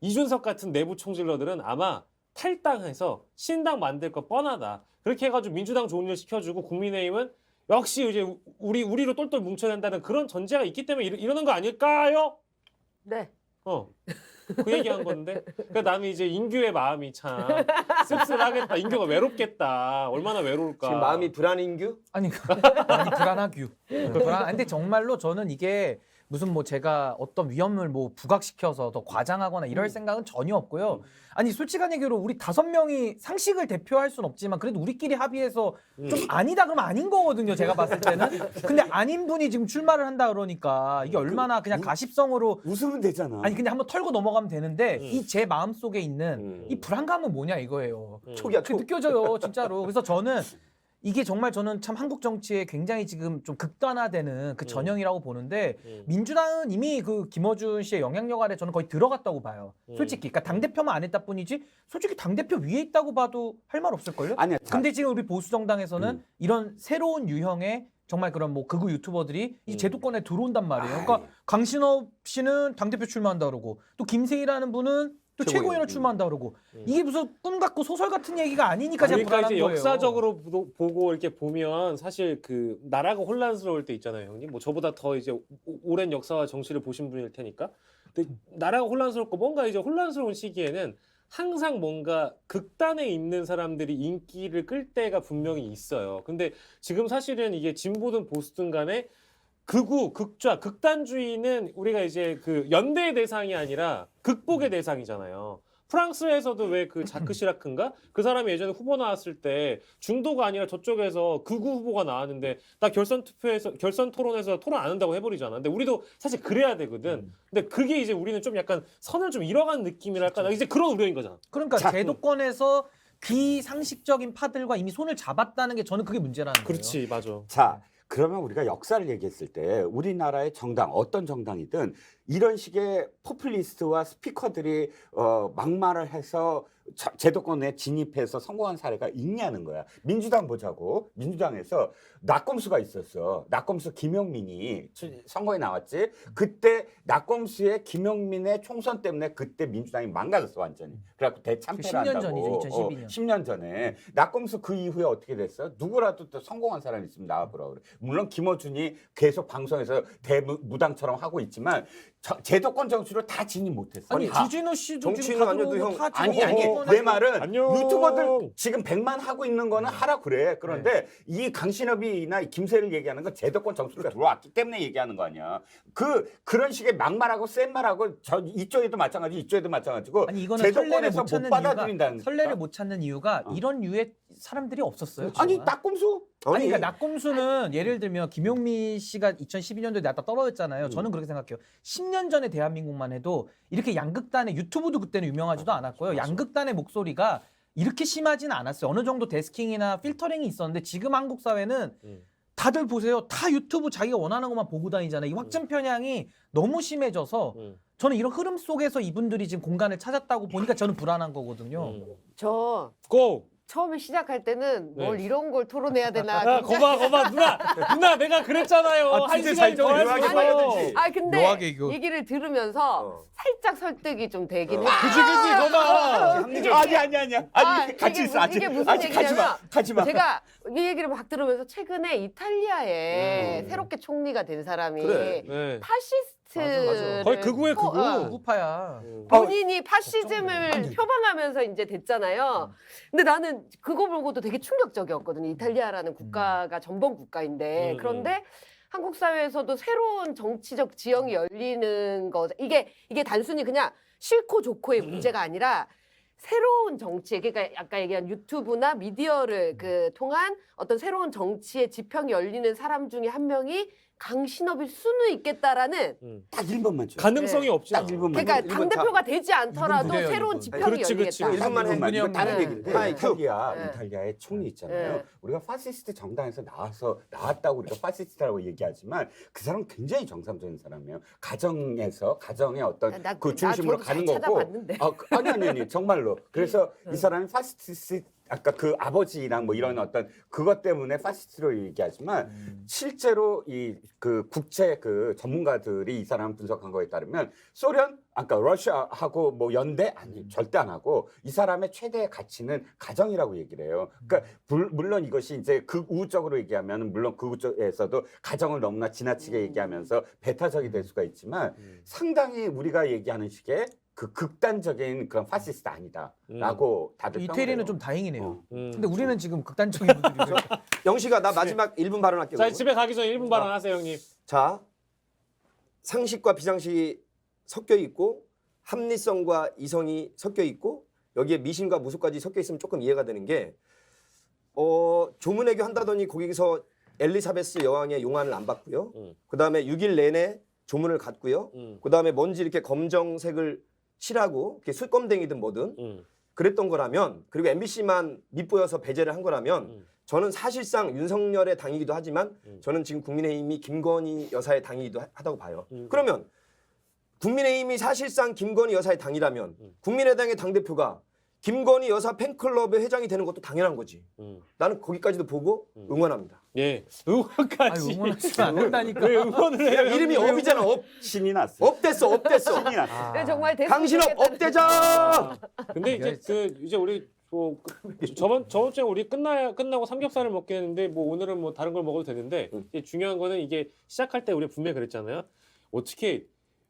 이준석 같은 내부 총질러들은 아마 탈당해서 신당 만들 거 뻔하다. 그렇게 해가지고 민주당 좋은 일 시켜주고 국민의힘은 역시 이제 우리로 똘똘 뭉쳐야 된다는 그런 전제가 있기 때문에 이러는 거 아닐까요? 네. 그 얘기한 건데. 그러니까 나는 이제 인규의 마음이 참 씁쓸하겠다. 인규가 외롭겠다. 얼마나 외로울까. 지금 마음이 불안인규? 아니 불안하규. 근데 정말로 저는 이게 무슨 뭐 제가 어떤 위험을 뭐 부각시켜서 더 과장하거나 이럴 생각은 전혀 없고요. 아니 솔직한 얘기로 우리 5명이 상식을 대표할 수는 없지만 그래도 우리끼리 합의해서 좀 아니다 그러면 아닌 거거든요. 제가 봤을 때는. 근데 아닌 분이 지금 출마를 한다 그러니까 이게 얼마나 그냥 가십성으로 웃으면 되잖아. 아니 그냥 한번 털고 넘어가면 되는데 이 제 마음 속에 있는 이 불안감은 뭐냐 이거예요. 촉이야 그게 촉. 느껴져요 진짜로. 그래서 저는 이게 정말 저는 참 한국 정치에 굉장히 지금 좀 극단화되는 그 전형이라고 보는데 민주당은 이미 그 김어준 씨의 영향력 아래 저는 거의 들어갔다고 봐요. 솔직히. 그러니까 당대표만 안 했다 뿐이지 솔직히 당대표 위에 있다고 봐도 할 말 없을걸요? 아니야. 근데 지금 우리 보수정당에서는 이런 새로운 유형의 정말 그런 뭐 극우 유튜버들이 이제 제도권에 들어온단 말이에요. 그러니까 강신업 씨는 당대표 출마한다 그러고 또 김세희라는 분은 또 최고위원을 출마한다 그러고 이게 무슨 꿈 같고 소설 같은 얘기가 아니니까 제가 그러니까 불안한 이제 거예요. 역사적으로 보고 이렇게 보면 사실 그 나라가 혼란스러울 때 있잖아요, 형님. 뭐 저보다 더 이제 오랜 역사와 정치를 보신 분일 테니까. 근데 나라가 혼란스럽고 뭔가 이제 혼란스러운 시기에는 항상 뭔가 극단에 있는 사람들이 인기를 끌 때가 분명히 있어요. 근데 지금 사실은 이게 진보든 보수든 간에 극우, 극좌, 극단주의는 우리가 이제 그 연대의 대상이 아니라 극복의 대상이잖아요. 프랑스에서도 왜 그 자크 시라크인가? 그 사람이 예전에 후보 나왔을 때 중도가 아니라 저쪽에서 극우 후보가 나왔는데 나 결선 투표에서 결선 토론에서 토론 안 한다고 해버리잖아. 근데 우리도 사실 그래야 되거든. 근데 그게 이제 우리는 좀 약간 선을 좀 잃어간 느낌이랄까? 나 이제 그런 우려인 거잖아. 그러니까 자꾸- 제도권에서 비상식적인 파들과 이미 손을 잡았다는 게 저는 그게 문제라는 거예요. 그렇지, 맞아. 자, 그러면 우리가 역사를 얘기했을 때 우리나라의 정당, 어떤 정당이든 이런 식의 포퓰리스트와 스피커들이 막말을 해서 제도권에 진입해서 성공한 사례가 있냐는 거야. 민주당 보자고. 민주당에서 낙검수가 있었어. 낙검수 김용민이 선거에 나왔지. 그때 낙검수의 김용민의 총선 때문에 그때 민주당이 망가졌어 완전히. 그래갖고 대참패를 10년 한다고. 전이죠, 2012년. 10년 전에. 낙검수 그 이후에 어떻게 됐어? 누구라도 또 성공한 사람이 있으면 나와보라고 그래. 물론 김어준이 계속 방송에서 대무당처럼 하고 있지만 제도권 정치로 다 진입 못했어. 아니 다. 주진우 씨도 정치인은 지금 다 아니어도 들어오고 형, 다 아니 지금 아니 정치권 내 말은 안녕. 유튜버들 지금 100만 하고 있는 거는 하라 그래. 그런데 이 강신업이나 이 김세를 얘기하는 건 제도권 정치가 들어왔기 때문에 얘기하는 거 아니야. 그런 식의 막말하고 센 말하고 이쪽에도 마찬가지 이쪽에도 마찬가지고 아니 이거는 선례를 제도권에서 못 못 찾는 받아들인다는 이유가 선례를 못 찾는 이유가 이런 유의 사람들이 없었어요. 아니 그동안. 낙검수 아니 그러니까 낙검수는 예를 들면 김용민 씨가 2012년도에 나왔다 떨어졌잖아요. 저는 그렇게 생각해요. 10년 전에 대한민국만 해도 이렇게 양극단의 유튜브도 그때는 유명하지도 않았고요. 양극단의 목소리가 이렇게 심하지는 않았어요. 어느 정도 데스킹이나 필터링이 있었는데 지금 한국 사회는 다들 보세요. 다 유튜브 자기가 원하는 것만 보고 다니잖아요. 이 확증 편향이 너무 심해져서 저는 이런 흐름 속에서 이분들이 지금 공간을 찾았다고 보니까 저는 불안한 거거든요. 저 고! 처음에 시작할 때는 네. 뭘 이런 걸 토론해야 되나. 아, 거봐 누나 내가 그랬잖아요. 아, 한 진짜 시간 잘 더 할 묘하게 수 있어. 말려주지. 아 근데 묘하게 이거. 얘기를 들으면서 살짝 설득이 좀 되긴 해. 그지 거봐. 아니 같이 이게 있어 아직 이게 무슨 아직 얘기냐면 가지 마 제가 이 얘기를 막 들으면서 최근에 이탈리아에 새롭게 총리가 된 사람이 그래. 네. 파시스트를 거의 극우의 극우. 후파야. 본인이 파시즘을 표방하면서 이제 됐잖아요. 근데 나는 그거 보고도 되게 충격적이었거든요. 이탈리아라는 국가가 전범 국가인데 그런데 한국 사회에서도 새로운 정치적 지형이 열리는 거 이게 단순히 그냥 싫고 좋고의 문제가 아니라 새로운 정치, 그러니까 아까 얘기한 유튜브나 미디어를 통한 어떤 새로운 정치의 지평이 열리는 사람 중에 한 명이 강신업일 수는 있겠다라는 딱 1번만 줘 가능성이 없지. 딱 1번만 그러니까 일본 당 대표가 되지 않더라도 그래요, 새로운 이분. 지평이 그렇지, 열리겠다. 그렇지. 1분만 해. 이거 다른 네. 얘기인데 하이, 이탈리아의 총리 있잖아요. 네. 우리가 파시스트 정당에서 나왔다고 우리가 파시스트라고 얘기하지만 그 사람은 굉장히 정상적인 사람이에요. 가정의 어떤 그 중심으로 저도 가는 잘 거고. 찾아봤는데. 아니 정말로. 그래서 이 사람이 파시스트 아까 그 아버지랑 뭐 이런 어떤 그것 때문에 파시스트로 얘기하지만 실제로 이 그 국제 그 전문가들이 이 사람 분석한 거에 따르면 소련 아까 러시아하고 뭐 연대 아니 절대 안 하고 이 사람의 최대의 가치는 가정이라고 얘기를 해요. 그러니까 물론 이것이 이제 극우적으로 얘기하면 물론 극우 쪽에서도 가정을 너무나 지나치게 얘기하면서 배타적이 될 수가 있지만 상당히 우리가 얘기하는 식의 그 극단적인 그런 파시스트 아니다라고 다들 이태리는 평을 좀 해요. 다행이네요. 근데 우리는 지금 극단적인 분들이 영식아 나 마지막 1분 발언할게요. 자 집에 가기 전에 1분 발언하세요 형님. 자, 상식과 비상식이 섞여 있고 합리성과 이성이 섞여 있고 여기에 미신과 무속까지 섞여 있으면 조금 이해가 되는 게 조문외교 한다더니 거기서 엘리사베스 여왕의 용안을 안 받고요. 그다음에 6일 내내 조문을 갔고요. 그다음에 뭔지 이렇게 검정색을 칠하고 이렇게 술검댕이든 뭐든 그랬던 거라면 그리고 MBC만 밑보여서 배제를 한 거라면 저는 사실상 윤석열의 당이기도 하지만 저는 지금 국민의힘이 김건희 여사의 당이기도 하다고 봐요. 그러면 국민의힘이 사실상 김건희 여사의 당이라면 국민의당의 당대표가 김건희 여사 팬클럽의 회장이 되는 것도 당연한 거지. 나는 거기까지도 보고 응원합니다. 예 응원까지. 응원하시면 안 된다니까. 왜 응원을 해요? 이름이 형님? 업이잖아. 업. 신이 났어. 업됐어. 업됐어. 신이 났어. 근데 정말 대승 강신업 되겠다는 업대장. 근데 이제 우리 뭐 저번 주에 우리 끝나고 삼겹살을 먹겠는데 뭐 오늘은 뭐 다른 걸 먹어도 되는데 이제 중요한 거는 이게 시작할 때 우리 분명히 그랬잖아요. 어떻게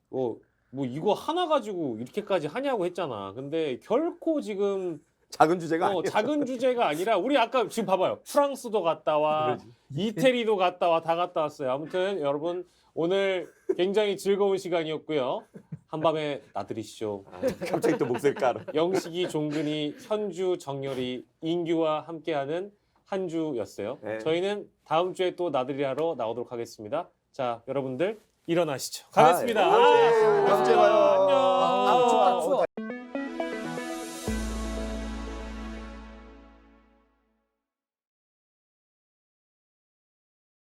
뭐 뭐 이거 하나 가지고 이렇게까지 하냐고 했잖아. 근데 결코 지금 작은 주제가 아니에요. 작은 주제가 아니라 우리 아까 지금 봐봐요. 프랑스도 갔다 와, 이태리도 갔다 와, 다 갔다 왔어요. 아무튼 여러분 오늘 굉장히 즐거운 시간이었고요. 한밤에 나들이쇼. 갑자기 또 목소리 깔아. 영식이, 종근이, 현주, 정열이, 인규와 함께하는 한 주였어요. 네. 저희는 다음 주에 또 나들이하러 나오도록 하겠습니다. 자, 여러분들 일어나시죠. 가겠습니다. 다음 주에 봐요.